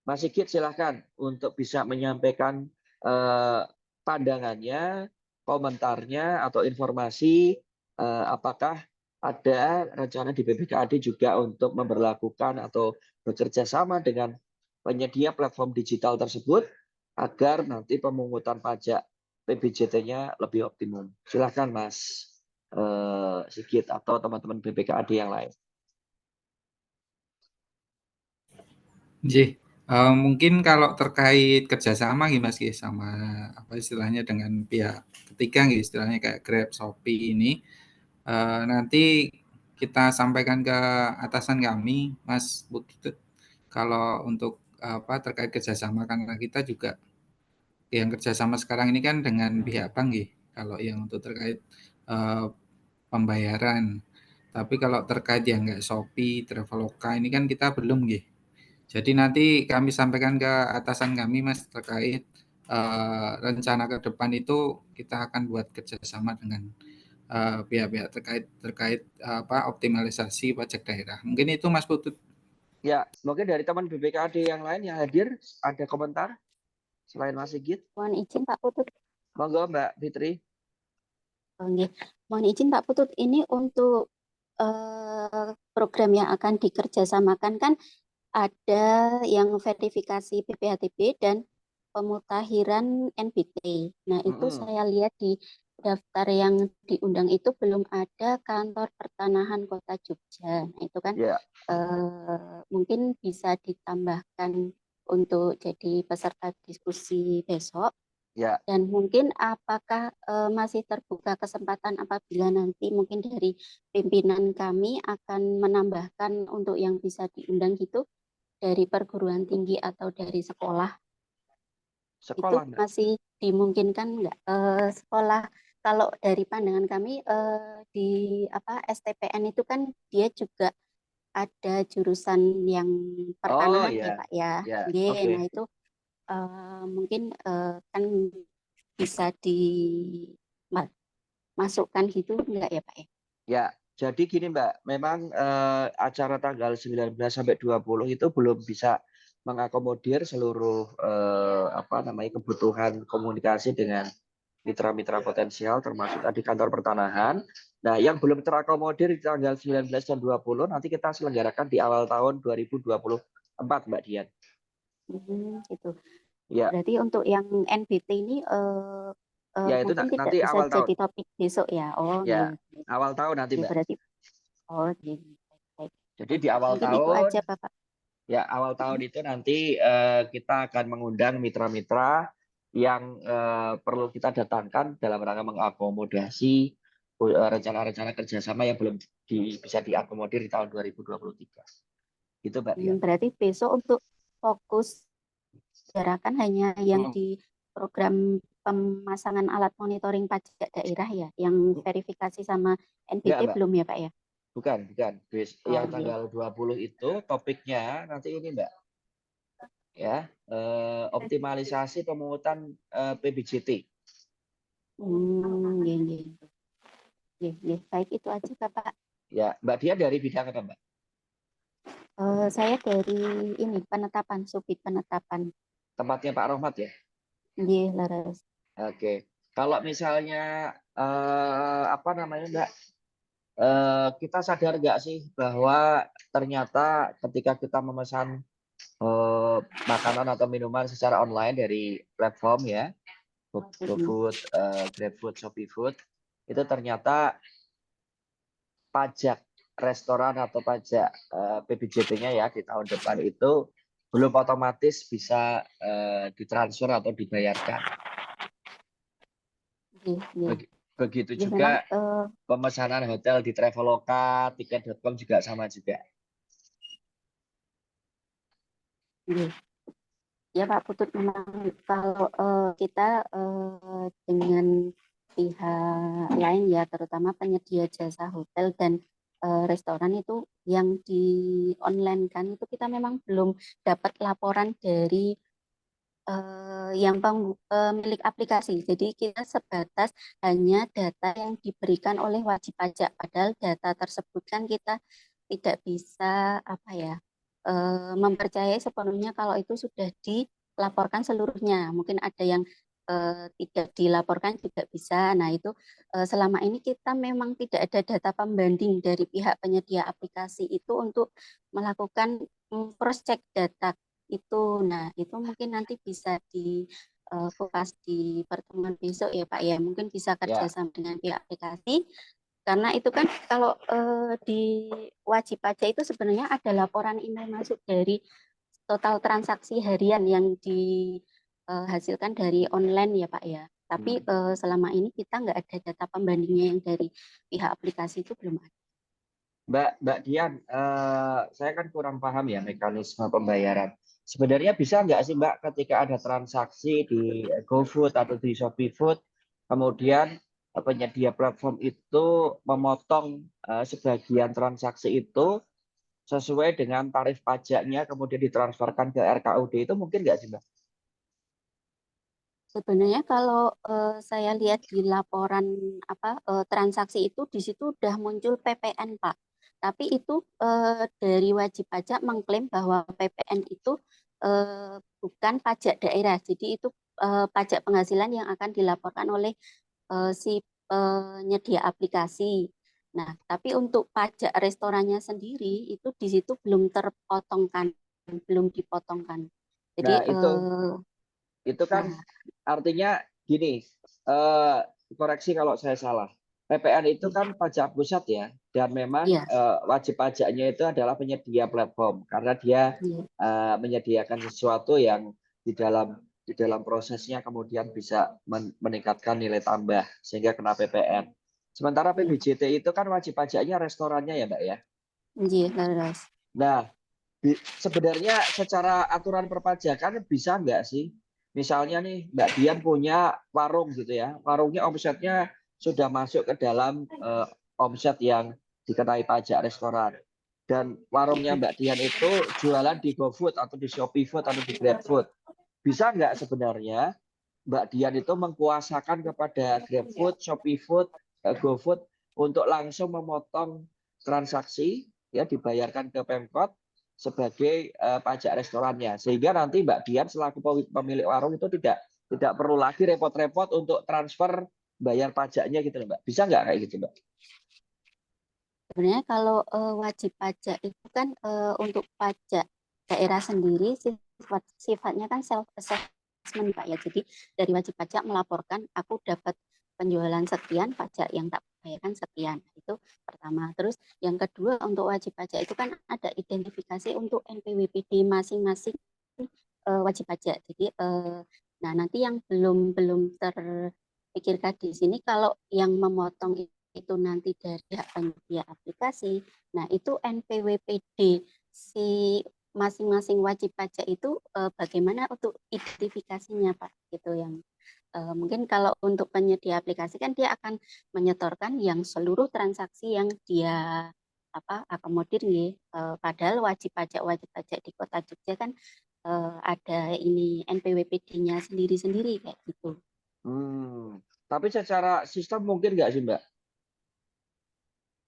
Mas Sigit silakan untuk bisa menyampaikan pandangannya, komentarnya atau informasi apakah ada rencana di BPKAD juga untuk memberlakukan atau bekerja sama dengan penyedia platform digital tersebut agar nanti pemungutan pajak PBJT-nya lebih optimum. Silakan Mas Sigit atau teman-teman BPKAD yang lain.
Mungkin kalau terkait kerjasama Mas sama istilahnya dengan pihak ketiga istilahnya kayak Grab, Shopee ini nanti kita sampaikan ke atasan kami, Mas Putut, kalau untuk terkait kerjasama, karena kita juga yang kerjasama sekarang ini kan dengan pihak bank ya, kalau yang untuk terkait pembayaran. Tapi kalau terkait yang nggak Shopee, Traveloka ini kan kita belum ya. Jadi nanti kami sampaikan ke atasan kami, Mas, terkait rencana ke depan itu kita akan buat kerjasama dengan pihak-pihak terkait optimalisasi pajak daerah. Mungkin itu Mas Putut.
Ya, mungkin dari teman BPKAD yang lain yang hadir ada komentar selain Mas Sigit.
Mohon izin Pak Putut.
Monggo Mbak Fitri.
Mohon izin Pak Putut, ini untuk program yang akan dikerjasamakan kan ada yang verifikasi PPHTB dan pemutakhiran NBT. Nah, itu saya lihat di daftar yang diundang itu belum ada kantor pertanahan Kota Jogja. Nah, itu kan mungkin bisa ditambahkan untuk jadi peserta diskusi besok.
Ya.
Dan mungkin apakah masih terbuka kesempatan apabila nanti mungkin dari pimpinan kami akan menambahkan untuk yang bisa diundang gitu dari perguruan tinggi atau dari sekolah?
Sekolah
itu masih dimungkinkan nggak? Sekolah kalau dari pandangan kami di STPN itu kan dia juga ada jurusan yang pertanahan ya Pak ya. Nah itu mungkin kan bisa dimasukkan gitu enggak ya Pak ya?
Ya, jadi gini Mbak, memang acara tanggal 19 sampai 20 itu belum bisa mengakomodir seluruh kebutuhan komunikasi dengan mitra-mitra potensial termasuk tadi kantor pertanahan. Nah, yang belum terakomodir di tanggal 19 dan 20 nanti kita selenggarakan di awal tahun 2024 Mbak Dian.
Gitu.
Ya.
Berarti untuk yang NBT ini
ya, itu
mungkin tidak
nanti
bisa
awal
jadi
tahun.
topik besok ya. Oh
ya,
iya.
Awal tahun nanti Mbak.
Berarti
Jadi di awal
mungkin
tahun
itu aja Bapak.
Ya, awal tahun itu nanti kita akan mengundang mitra-mitra yang perlu kita datangkan dalam rangka mengakomodasi rencana-rencana kerjasama yang belum bisa diakomodir di tahun 2023. Itu Mbak Dian.
Berarti besok untuk fokus gerakan hanya yang di program pemasangan alat monitoring pajak daerah ya, yang verifikasi sama NBT belum ya Pak ya?
Bukan. Yang tanggal 20 itu topiknya nanti ini Mbak. Ya, optimalisasi pemungutan PBJT.
Baik, itu aja Bapak.
Ya, Mbak Dian dari bidang apa Mbak?
Saya dari ini penetapan, subit penetapan.
Tempatnya Pak Rohmat ya?
Iya, laras.
Oke. Kalau misalnya Mbak, kita sadar nggak sih bahwa ternyata ketika kita memesan makanan atau minuman secara online dari platform ya, GoFood, GrabFood, ShopeeFood, itu ternyata pajak restoran atau pajak PBJT-nya ya di tahun depan itu belum otomatis bisa ditransfer atau dibayarkan. Begitu juga pemesanan hotel di Traveloka, tiket.com juga sama juga.
Ya Pak Putut, memang kalau kita dengan pihak lain ya, terutama penyedia jasa hotel dan restoran itu yang di online kan itu kita memang belum dapat laporan dari yang pemilik aplikasi. Jadi kita sebatas hanya data yang diberikan oleh wajib pajak. Padahal data tersebut kan kita tidak bisa mempercayai sepenuhnya kalau itu sudah dilaporkan seluruhnya. Mungkin ada yang tidak dilaporkan juga bisa. Nah itu selama ini kita memang tidak ada data pembanding dari pihak penyedia aplikasi itu untuk melakukan cross check data itu. Nah itu mungkin nanti bisa dikupas di pertemuan besok ya Pak ya. Mungkin bisa kerjasama dengan pihak aplikasi. Karena itu kan kalau di wajib pajak itu sebenarnya ada laporan email masuk dari total transaksi harian yang dihasilkan dari online ya Pak ya. Tapi selama ini kita nggak ada data pembandingnya yang dari pihak aplikasi itu belum ada.
Mbak Dian, saya kan kurang paham ya mekanisme pembayaran. Sebenarnya bisa nggak sih Mbak ketika ada transaksi di GoFood atau di ShopeeFood, kemudian penyedia platform itu memotong sebagian transaksi itu sesuai dengan tarif pajaknya, kemudian ditransferkan ke RKUD, itu mungkin nggak sih Mbak?
Sebenarnya kalau saya lihat di laporan transaksi itu di situ udah muncul PPN Pak. Tapi itu dari wajib pajak mengklaim bahwa PPN itu bukan pajak daerah. Jadi itu pajak penghasilan yang akan dilaporkan oleh si penyedia aplikasi. Nah, tapi untuk pajak restorannya sendiri itu di situ belum terpotongkan, belum dipotongkan. Jadi
Nah, itu kan
nah,
artinya gini, koreksi kalau saya salah. PPN itu kan pajak pusat ya, dan memang
iya,
wajib pajaknya itu adalah penyedia platform karena dia
iya.
menyediakan sesuatu yang di dalam prosesnya kemudian bisa meningkatkan nilai tambah sehingga kena PPN. Sementara
Iya,
PBJT itu kan wajib pajaknya restorannya ya Mbak ya.
iya, laras.
Nah, sebenarnya secara aturan perpajakan bisa nggak sih? Misalnya nih Mbak Dian punya warung gitu ya, warungnya omsetnya sudah masuk ke dalam omset yang dikenai pajak restoran. Dan warungnya Mbak Dian itu jualan di GoFood atau di ShopeeFood atau di GrabFood. Bisa nggak sebenarnya Mbak Dian itu mengkuasakan kepada GrabFood, ShopeeFood, GoFood untuk langsung memotong transaksi ya dibayarkan ke Pemkot sebagai pajak restorannya sehingga nanti Mbak Dian selaku pemilik warung itu tidak perlu lagi repot-repot untuk transfer bayar pajaknya gitu Mbak. Bisa nggak kayak gitu Mbak?
Sebenarnya kalau wajib pajak itu kan untuk pajak daerah sendiri sifatnya kan self assessment Pak ya. Jadi dari wajib pajak melaporkan aku dapat penjualan sekian, pajak yang tak bayarkan sekian. Itu pertama. Terus yang kedua untuk wajib pajak itu kan ada identifikasi untuk NPWPD masing-masing wajib pajak. Jadi nah nanti yang belum terpikirkan di sini kalau yang memotong itu nanti dari pihak penyedia aplikasi. Nah, itu NPWPD si masing-masing wajib pajak itu bagaimana untuk identifikasinya, Pak? Gitu yang mungkin kalau untuk penyedia aplikasi kan dia akan menyetorkan yang seluruh transaksi yang dia akomodir nih. Padahal wajib pajak di Kota Jogja kan ada ini NPWPD-nya sendiri-sendiri kayak gitu.
Tapi secara sistem mungkin nggak sih Mbak?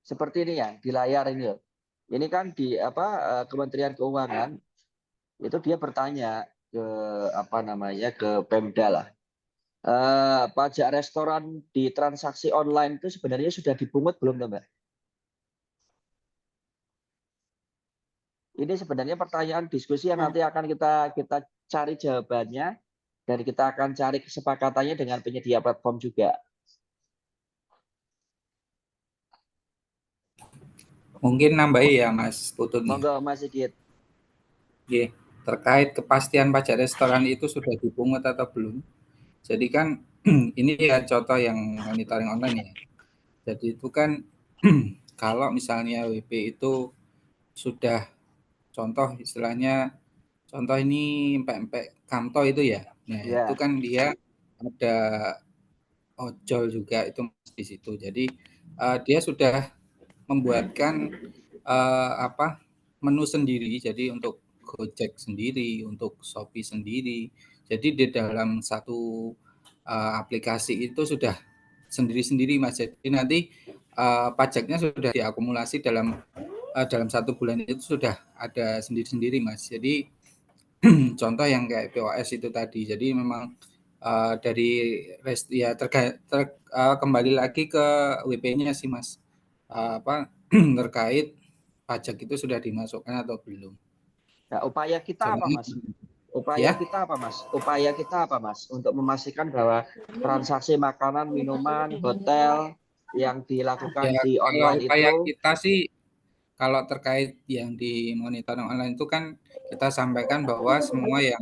Seperti ini ya di layar ini loh. Ini kan di Kementerian Keuangan itu dia bertanya ke ke Pemda lah. Pajak restoran di transaksi online itu sebenarnya sudah dipungut belum Mbak? Ini sebenarnya pertanyaan diskusi yang nanti akan kita cari jawabannya dan kita akan cari kesepakatannya dengan penyedia platform juga.
Mungkin nambahi ya Mas Putut.
Monggo Mas Sigit.
Oke, terkait kepastian pajak restoran itu sudah dipungut atau belum? Jadi kan ini ya contoh yang monitoring online ya. Jadi itu kan kalau misalnya WP itu sudah contoh istilahnya contoh ini empek-empek kanto itu ya. Nah, itu kan dia ada ojol juga itu di situ. Jadi dia sudah membuatkan menu sendiri. Jadi untuk Gojek sendiri, untuk Shopee sendiri. Jadi di dalam satu aplikasi itu sudah sendiri-sendiri Mas. Jadi nanti pajaknya sudah diakumulasi dalam satu bulan itu sudah ada sendiri-sendiri Mas. Jadi contoh yang kayak POS itu tadi. Jadi memang dari kembali lagi ke WP-nya sih Mas. Terkait pajak itu sudah dimasukkan atau belum.
Nah, upaya kita apa Mas? Upaya kita apa Mas untuk memastikan bahwa transaksi makanan, minuman, hotel yang dilakukan di online
upaya
itu
kita sih kalau terkait yang di monitoring online itu kan kita sampaikan bahwa semua yang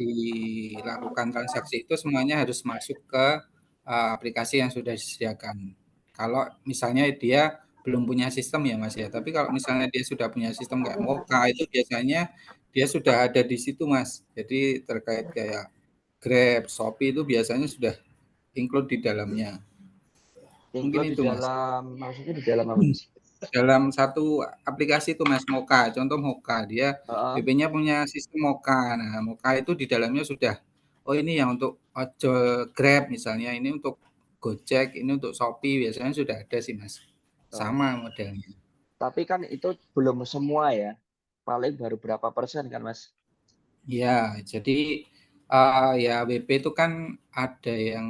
dilakukan transaksi itu semuanya harus masuk ke aplikasi yang sudah disediakan. Kalau misalnya dia belum punya sistem ya Mas ya. Tapi kalau misalnya dia sudah punya sistem kayak Moka itu biasanya dia sudah ada di situ Mas. Jadi terkait kayak Grab, Shopee itu biasanya sudah include di dalamnya. Mungkin
Include di
itu Mas.
dalam, maksudnya di dalam apa, Mas?
Dalam satu aplikasi itu Mas Moka, contoh Moka, dia
Heeh.
BP-nya punya sistem Moka. Nah, Moka itu di dalamnya sudah, oh ini yang untuk ojol Grab misalnya, ini untuk Gojek, ini untuk Shopee, biasanya sudah ada sih Mas. Sama modelnya.
Tapi kan itu belum semua ya. Paling baru berapa persen kan, Mas?
Ya, jadi ya WP itu kan ada yang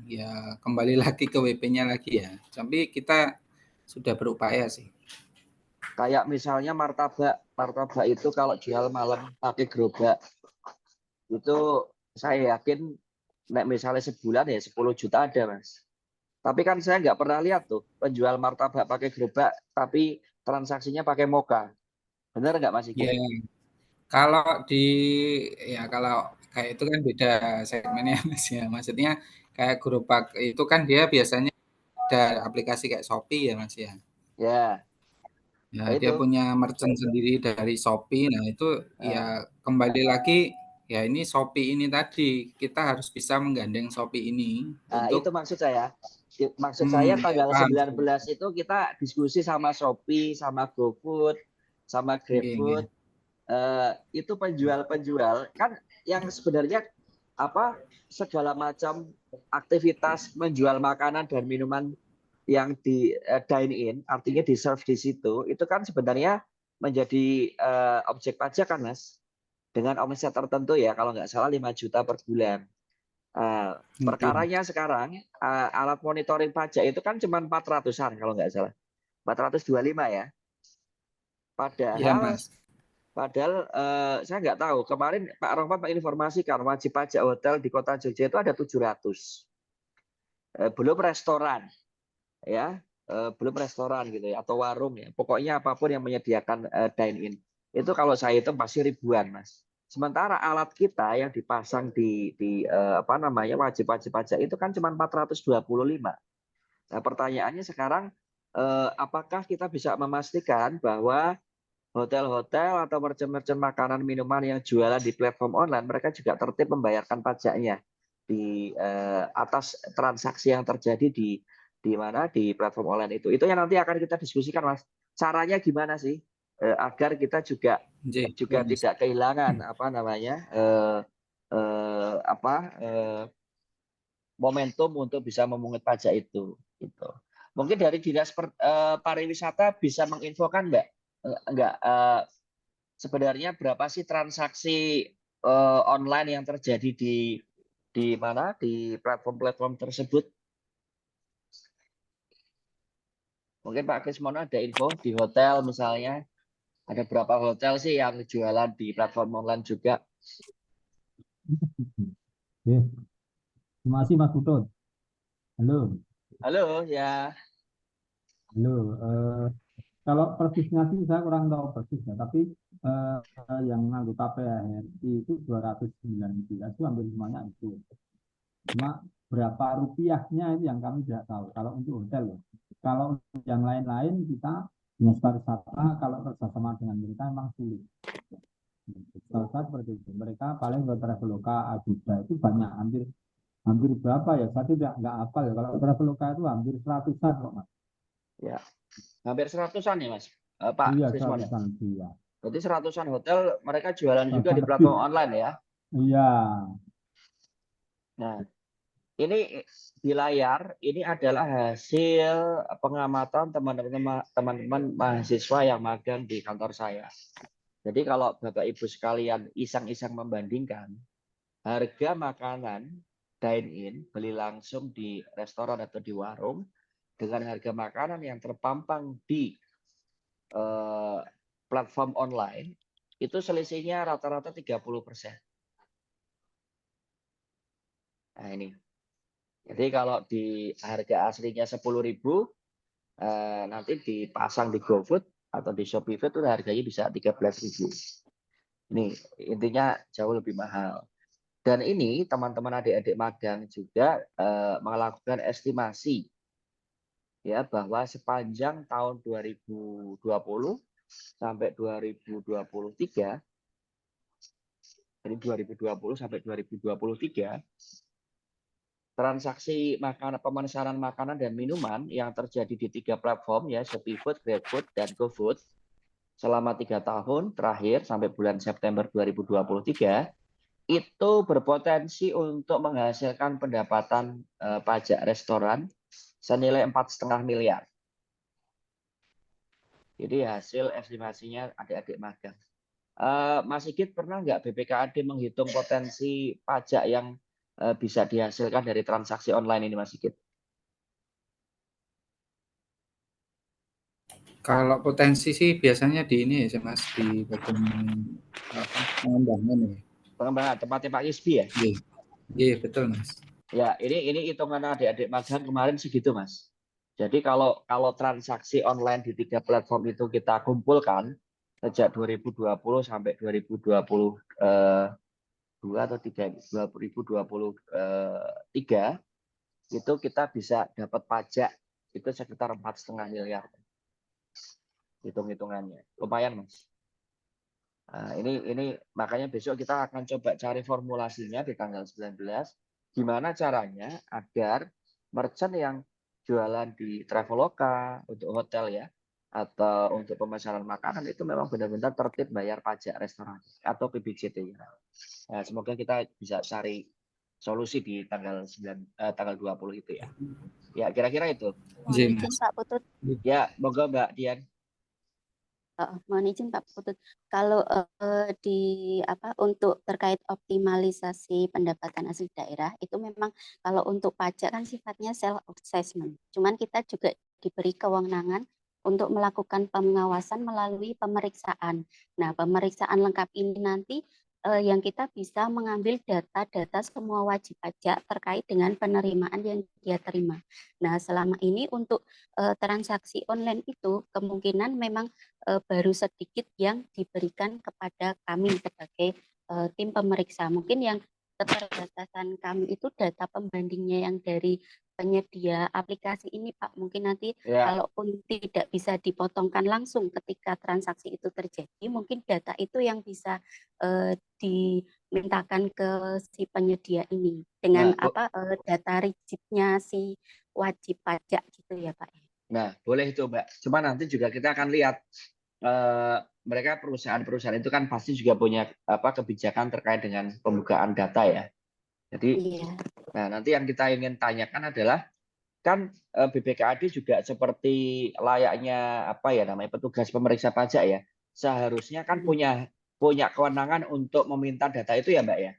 ya kembali lagi ke WP-nya lagi ya. Tapi kita sudah berupaya sih.
Kayak misalnya martabak itu kalau jual malam pakai gerobak, itu saya yakin misalnya sebulan ya 10 juta ada, Mas. Tapi kan saya nggak pernah lihat tuh penjual martabak pakai gerobak, tapi transaksinya pakai Moka. Benar nggak, Mas Iki?
Ya, kalau kalau kayak itu kan beda segmennya Mas ya. Maksudnya kayak gerobak itu kan dia biasanya ada aplikasi kayak Shopee ya Mas ya.
Ya.
Ya,
Nah,
dia
itu.
punya merchant sendiri dari Shopee. Nah, itu ya kembali lagi ya ini Shopee ini tadi kita harus bisa menggandeng Shopee ini
Nah, itu
untuk
maksud saya. Maksud saya tanggal
paham.
19 itu kita diskusi sama Shopee, sama GoFood, sama GrabFood. Itu penjual-penjual kan yang sebenarnya apa segala macam aktivitas menjual makanan dan minuman yang di dine in, artinya di serve di situ, itu kan sebenarnya menjadi objek pajak kan, Mas, dengan omset tertentu ya, kalau nggak salah 5 juta per bulan. Perkaranya sekarang alat monitoring pajak itu kan cuma 400-an kalau nggak salah, 425 ya.
Iya,
Padahal
Mas.
saya nggak tahu, kemarin Pak Rohman menginformasikan wajib pajak hotel di Kota Jogja itu ada 700. Belum restoran ya, belum restoran gitu ya, atau warung ya. Pokoknya apapun yang menyediakan dine in. Itu kalau saya itu pasti ribuan, Mas. Sementara alat kita yang dipasang di apa namanya wajib pajak itu kan cuma 425. Nah, pertanyaannya sekarang apakah kita bisa memastikan bahwa hotel-hotel atau merchant-merchant makanan minuman yang jualan di platform online mereka juga tertib membayarkan pajaknya di atas transaksi yang terjadi di mana di platform online itu. Itu yang nanti akan kita diskusikan, Mas. Caranya gimana sih agar kita juga tidak kehilangan apa namanya momentum untuk bisa memungut pajak itu. Gitu. Mungkin dari dinas pariwisata bisa menginfokan, Mbak, enggak sebenarnya berapa sih transaksi online yang terjadi di mana di platform-platform tersebut? Mungkin Pak Krismono ada info di hotel misalnya, ada berapa hotel sih yang jualan di platform online juga?
Terima kasih Mas Putut. Halo.
Halo ya.
Halo. Kalau persisnya sih saya kurang tahu persis ya, tapi yang anggota PHRI itu 219 itu hampir semuanya itu. Cuma berapa rupiahnya itu yang kami tidak tahu. Kalau untuk hotel ya. Kalau yang lain-lain kita dinas pariwisata kalau kerjasama dengan mereka memang sulit. Kalau seperti itu, mereka paling ke Traveloka, Ajuda itu banyak hampir berapa ya? Saya nggak hafal ya. Kalau Traveloka itu hampir 100-an kok, Mas.
Ya, hampir 100-an ya, Mas. Pak
Iya,
Krismon.
100-an, iya.
Berarti 100-an hotel mereka jualan juga di platform online ya?
Iya.
Nah, ini di layar ini adalah hasil pengamatan teman-teman mahasiswa yang magang di kantor saya. Jadi kalau Bapak Ibu sekalian iseng-iseng membandingkan harga makanan dine-in beli langsung di restoran atau di warung dengan harga makanan yang terpampang di platform online itu selisihnya rata-rata 30%. Nah ini. Jadi kalau di harga aslinya 10.000 nanti dipasang di GoFood atau di Shopee Food itu harganya bisa 13.000. Ini intinya jauh lebih mahal. Dan ini teman-teman adik-adik magang juga melakukan estimasi ya bahwa sepanjang tahun 2020 sampai 2023, jadi 2020 sampai 2023, transaksi makanan, pemesanan makanan dan minuman yang terjadi di 3 platform ya, ShopeeFood, GrabFood, dan GoFood selama 3 tahun terakhir sampai bulan September 2023 itu berpotensi untuk menghasilkan pendapatan pajak restoran senilai 4,5 miliar. Jadi hasil estimasinya adik-adik magang. Mas Sigit, pernah nggak BPKAD menghitung potensi pajak yang bisa dihasilkan dari transaksi online ini, Mas Sigit?
Kalau potensi sih biasanya di ini ya Mas, di bagian pengembangan ya.
Pengembangan tempatnya Pak Yusbi ya?
Iya, betul Mas.
Ya, ini hitungan adik-adik magang kemarin segitu, Mas. Jadi kalau transaksi online di 3 platform itu kita kumpulkan sejak 2020 sampai 2022 atau 2023 itu kita bisa dapat pajak itu sekitar 4,5 miliar. Hitung-hitungannya. Lumayan, Mas. Nah, ini makanya besok kita akan coba cari formulasinya di tanggal 19. Gimana caranya agar merchant yang jualan di Traveloka untuk hotel ya, atau untuk pemesanan makanan itu memang benar-benar tertib bayar pajak restoran atau PBJT. Nah, semoga kita bisa cari solusi di tanggal 20 itu ya. Ya, kira-kira itu.
Mohon izin Pak Putut.
Ya, moga Mbak Dian.
Mohon izin Pak Putut. Kalau untuk terkait optimalisasi pendapatan asli daerah itu memang kalau untuk pajak kan sifatnya self assessment. Cuman kita juga diberi kewenangan untuk melakukan pengawasan melalui pemeriksaan. Nah, pemeriksaan lengkap ini nanti yang kita bisa mengambil data-data semua wajib pajak terkait dengan penerimaan yang dia terima. Nah, selama ini untuk transaksi online itu kemungkinan memang baru sedikit yang diberikan kepada kami sebagai tim pemeriksa. Mungkin yang keterbatasan kami itu data pembandingnya yang dari penyedia aplikasi ini Pak. Mungkin nanti kalaupun tidak bisa dipotongkan langsung ketika transaksi itu terjadi, mungkin data itu yang bisa dimintakan ke si penyedia ini dengan data rigidnya si wajib pajak gitu ya Pak.
Nah, boleh itu Mbak. Cuma nanti juga kita akan lihat mereka perusahaan-perusahaan itu kan pasti juga punya kebijakan terkait dengan pembukaan data ya. Jadi, nah nanti yang kita ingin tanyakan adalah kan BPKAD juga seperti layaknya petugas pemeriksa pajak ya. Seharusnya kan punya kewenangan untuk meminta data itu ya Mbak ya.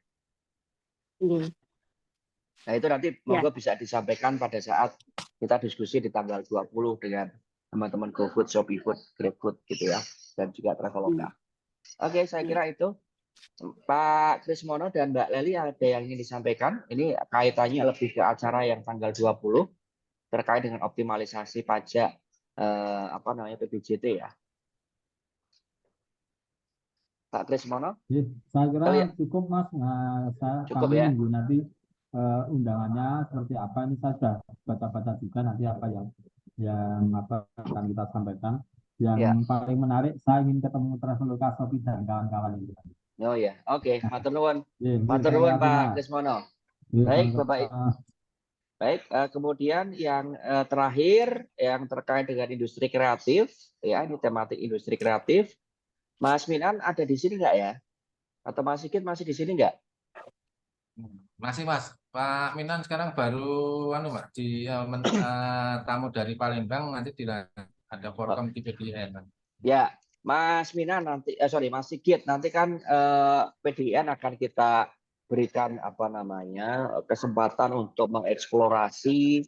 Nah itu nanti monggo bisa disampaikan pada saat kita diskusi di tanggal 20 dengan teman-teman GoFood, ShopeeFood, GrabFood gitu ya, dan juga Traveloka. Oke, saya kira itu. Pak Krismono dan Mbak Leli ada yang ingin disampaikan? Ini kaitannya lebih ke acara yang tanggal 20 terkait dengan optimalisasi pajak PBJT ya. Pak Krismono?
Saya kira cukup Mas. Nah, kami nunggu nanti undangannya seperti apa. Ini saya sudah baca-baca juga nanti apa yang akan kita sampaikan. Yang paling menarik saya ingin ketemu Traveloka, Shopee dan kawan-kawan ini.
Oh ya, oke. Matur nuwun. Matur nuwun Pak Krismono. Baik, Bapak. Baik, kemudian yang terakhir yang terkait dengan industri kreatif, ya ini tematik industri kreatif. Mas Minan ada di sini nggak ya? Atau Mas Sigit masih di sini nggak?
Masih Mas. Pak Minan sekarang baru tamu dari Palembang, nanti ada forum di PDN.
Ya, Mas Minan nanti, Mas Sigit nanti kan PDN akan kita berikan kesempatan untuk mengeksplorasi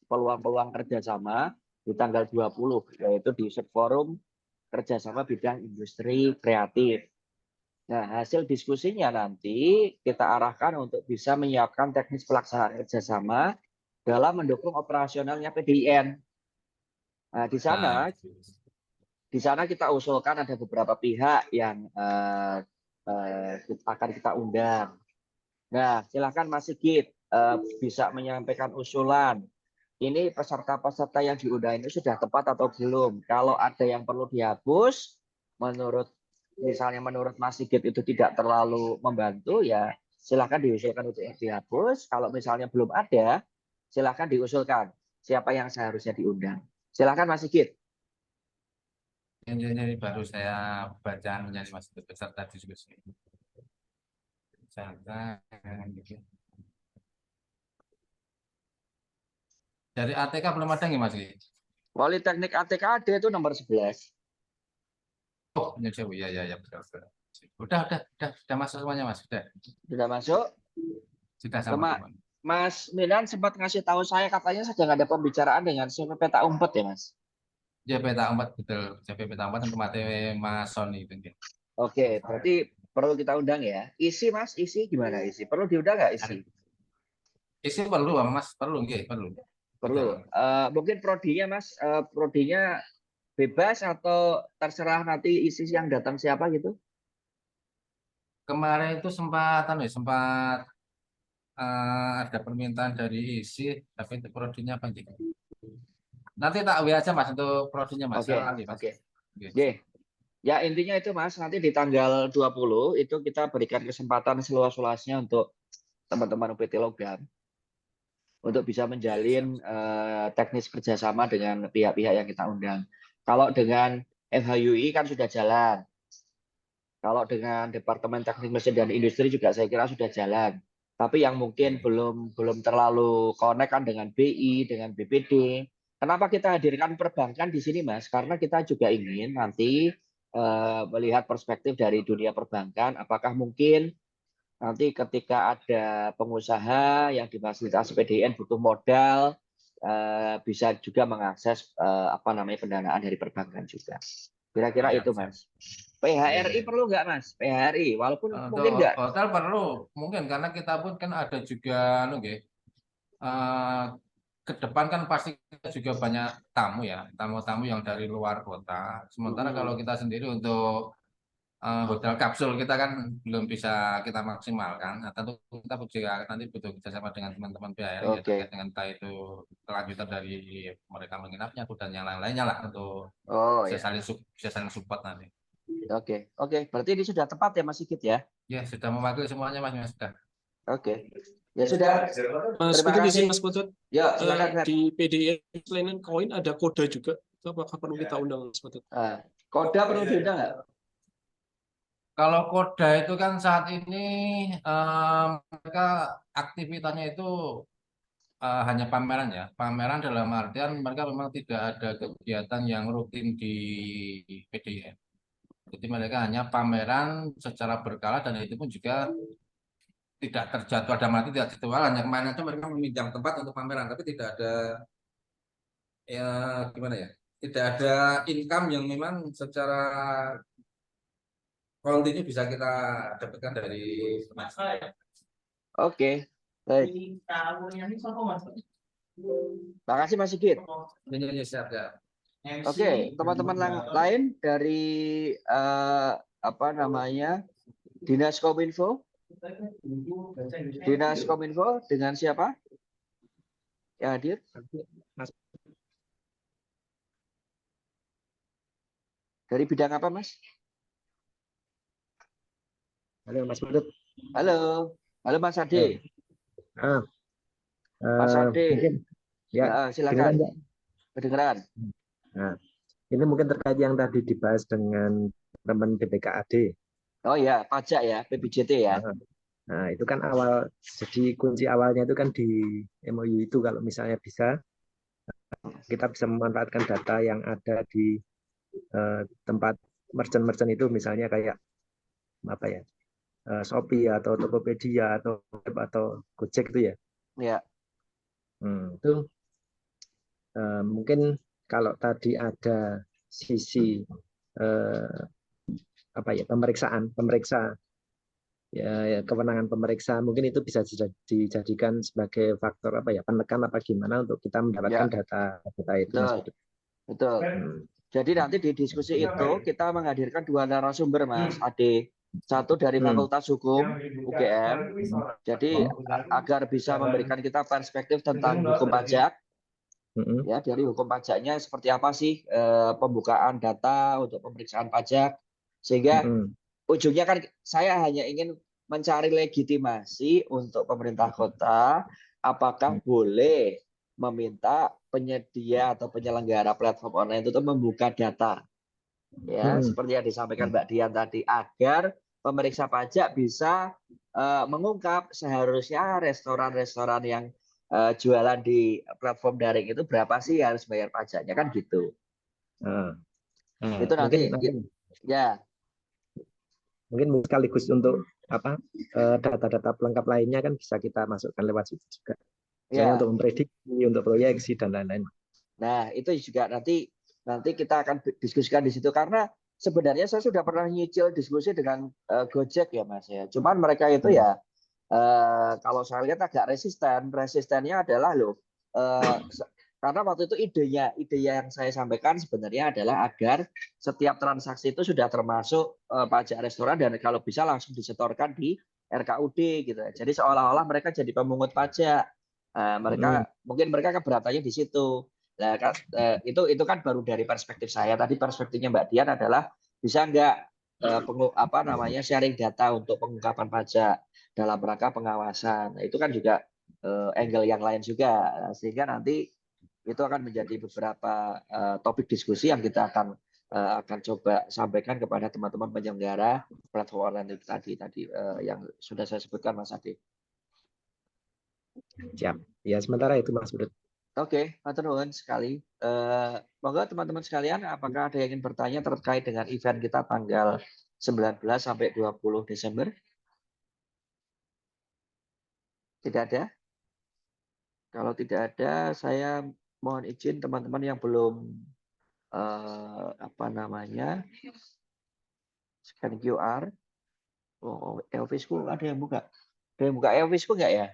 peluang-peluang kerjasama di tanggal 20 yaitu di forum kerjasama bidang industri kreatif. Nah, hasil diskusinya nanti kita arahkan untuk bisa menyiapkan teknis pelaksanaan kerjasama dalam mendukung operasionalnya PDN. Nah, di sana kita usulkan ada beberapa pihak yang akan kita undang. Nah, silakan Mas Sigit. bisa menyampaikan usulan. Ini peserta-peserta yang diundang ini sudah tepat atau belum? Kalau ada yang perlu dihapus, misalnya menurut Mas Sigit itu tidak terlalu membantu, ya silakan diusulkan untuk dihapus. Kalau misalnya belum ada, silakan diusulkan siapa yang seharusnya diundang. Silakan Mas Sigit.
Ini baru saya baca menjadi Mas peserta diskusi. Dari ATK belum ada nggak Mas?
Politeknik ATK ada itu nomor 11.
Oh, ya, betul. Udah masuk semuanya Mas.
Sudah masuk?
Sudah sama.
Mas Milan sempat ngasih tahu saya katanya sedang ada pembicaraan dengan peta umpet ya Mas?
Ya peta umpet betul. Peta umpet tempatnya Mas Sony itu.
Oke, berarti perlu kita undang ya. Isi Mas, isi gimana isi? Perlu diundang nggak isi?
Isi perlu Mas, perlu nggih, perlu.
Perlu. Mungkin prodinya Mas, prodinya bebas atau terserah nanti isi yang datang siapa gitu?
Kemarin itu sempat ada permintaan dari isi, tapi untuk prodinya apa gitu? Nanti tak WA aja Mas untuk prodinya Mas.
Oke. Ya intinya itu Mas, nanti di tanggal 20 itu kita berikan kesempatan seluas-luasnya untuk teman-teman UPT Logam untuk bisa menjalin teknis kerjasama dengan pihak-pihak yang kita undang. Kalau dengan FHUI kan sudah jalan. Kalau dengan Departemen Teknik Mesin dan Industri juga saya kira sudah jalan. Tapi yang mungkin belum terlalu connect kan dengan BI, dengan BPD. Kenapa kita hadirkan perbankan di sini Mas? Karena kita juga ingin nanti melihat perspektif dari dunia perbankan. Apakah mungkin nanti ketika ada pengusaha yang difasilitasi PDN butuh modal, bisa juga mengakses pendanaan dari perbankan juga. Kira-kira itu Mas. PHRI perlu nggak Mas? PHRI, walaupun mungkin nggak.
Hotel perlu, mungkin karena kita pun kan ada juga, ke depan kan pasti juga banyak tamu ya, tamu-tamu yang dari luar kota. Sementara kalau kita sendiri untuk hotel kapsul kita kan belum bisa kita maksimalkan. Nah, tentu kita juga nanti butuh kerjasama dengan teman-teman PHRI ya, terkait dengan entah itu kelanjutan dari mereka menginapnya dan yang lain-lainnya lah untuk bisa saling support nanti.
Oke. Berarti ini sudah tepat ya Mas Sigit ya?
Ya, sudah mewakili semuanya Mas. Sudah.
Oke. Ya sudah.
Mas
Terima
Putut,
kasih.
Mas Putut.
Ya, silakan.
Di PDN Layanan Koin ada Koda juga. Itu apakah perlu kita undang Mas Putut?
Koda perlu diundang nggak?
Kalau Koda itu kan saat ini mereka aktivitasnya itu hanya pameran ya. Pameran dalam artian mereka memang tidak ada kegiatan yang rutin di PDN. Jadi mereka hanya pameran secara berkala dan itu pun juga tidak terjadwal, dalam arti tidak jadwal. Hanya kemarin itu mereka meminjam tempat untuk pameran, tapi tidak ada tidak ada income yang memang secara kontinu bisa kita dapatkan dari masyarakat.
Oke, baik. Terima kasih Mas Sigit. Oke, teman-teman lain dari Dinas Kominfo. Dinas Kominfo dengan siapa? Yang hadir? Dari bidang apa, Mas?
Halo Mas Putut.
Halo Mas Ade. Mas Ade.
Ya,
silakan. Kedengeran.
Nah, ini mungkin terkait yang tadi dibahas dengan teman BPKAD.
Oh ya, pajak ya, PBJT ya.
Nah, itu kan awal, jadi kunci awalnya itu kan di MOU itu kalau misalnya bisa, kita bisa memanfaatkan data yang ada di tempat merchant-merchant itu, misalnya kayak Shopee atau Tokopedia atau Gojek itu ya.
Ya.
Itu mungkin kalau tadi ada sisi pemeriksa ya, kewenangan pemeriksa, mungkin itu bisa dijadikan sebagai faktor penekan gimana untuk kita mendapatkan data itu.
Betul. Jadi nanti di diskusi itu kita menghadirkan dua narasumber Mas Ade. Satu dari
Hmm.
Fakultas Hukum UGM. Jadi agar bisa memberikan kita perspektif tentang hukum pajak.
Hmm.
Ya, dari hukum pajaknya seperti apa sih pembukaan data untuk pemeriksaan pajak, sehingga
Hmm.
ujungnya kan saya hanya ingin mencari legitimasi untuk pemerintah kota, apakah boleh meminta penyedia atau penyelenggara platform online itu membuka data, ya seperti yang disampaikan Mbak Dian tadi, agar pemeriksa pajak bisa mengungkap seharusnya restoran-restoran yang jualan di platform daring itu berapa sih harus bayar pajaknya, kan gitu. Itu nanti ya.
Mungkin sekaligus untuk apa data-data pelengkap lainnya kan bisa kita masukkan lewat situ juga. Misalnya untuk memprediksi, untuk proyeksi dan lain-lain.
Nah, itu juga nanti kita akan diskusikan di situ, karena sebenarnya saya sudah pernah nyicil diskusi dengan Gojek ya Mas ya. Cuman mereka itu ya kalau saya lihat agak resisten. Resistennya adalah karena waktu itu ide yang saya sampaikan sebenarnya adalah agar setiap transaksi itu sudah termasuk pajak restoran dan kalau bisa langsung disetorkan di RKUD gitu. Jadi seolah-olah mereka jadi pemungut pajak. Mungkin mereka keberatannya di situ. Nah, itu kan baru dari perspektif saya. Tadi perspektifnya Mbak Dian adalah bisa nggak sharing data untuk pengungkapan pajak dalam rangka pengawasan. Nah, itu kan juga angle yang lain juga, sehingga nanti itu akan menjadi beberapa topik diskusi yang kita akan coba sampaikan kepada teman-teman penyelenggara platform online tadi yang sudah saya sebutkan Mas Adi.
Siap. Ya sementara itu Mas Brut.
Oke, matur nuwun sekali. Monggo teman-teman sekalian, apakah ada yang ingin bertanya terkait dengan event kita tanggal 19 sampai 20 Desember? Tidak ada? Kalau tidak ada, saya mohon izin teman-teman yang belum scan QR. Oh, Elvisku ada yang buka? Ada yang buka Elvisku nggak ya?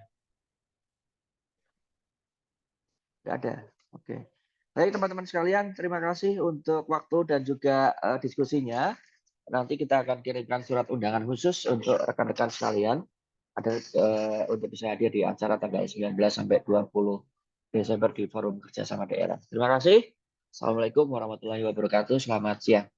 Nggak ada. Oke. Baik teman-teman sekalian, terima kasih untuk waktu dan juga diskusinya. Nanti kita akan kirimkan surat undangan khusus untuk rekan-rekan sekalian untuk bisa hadir di acara tanggal 19 sampai 20 Desember di Forum Kerjasama Daerah. Terima kasih. Assalamualaikum warahmatullahi wabarakatuh. Selamat siang.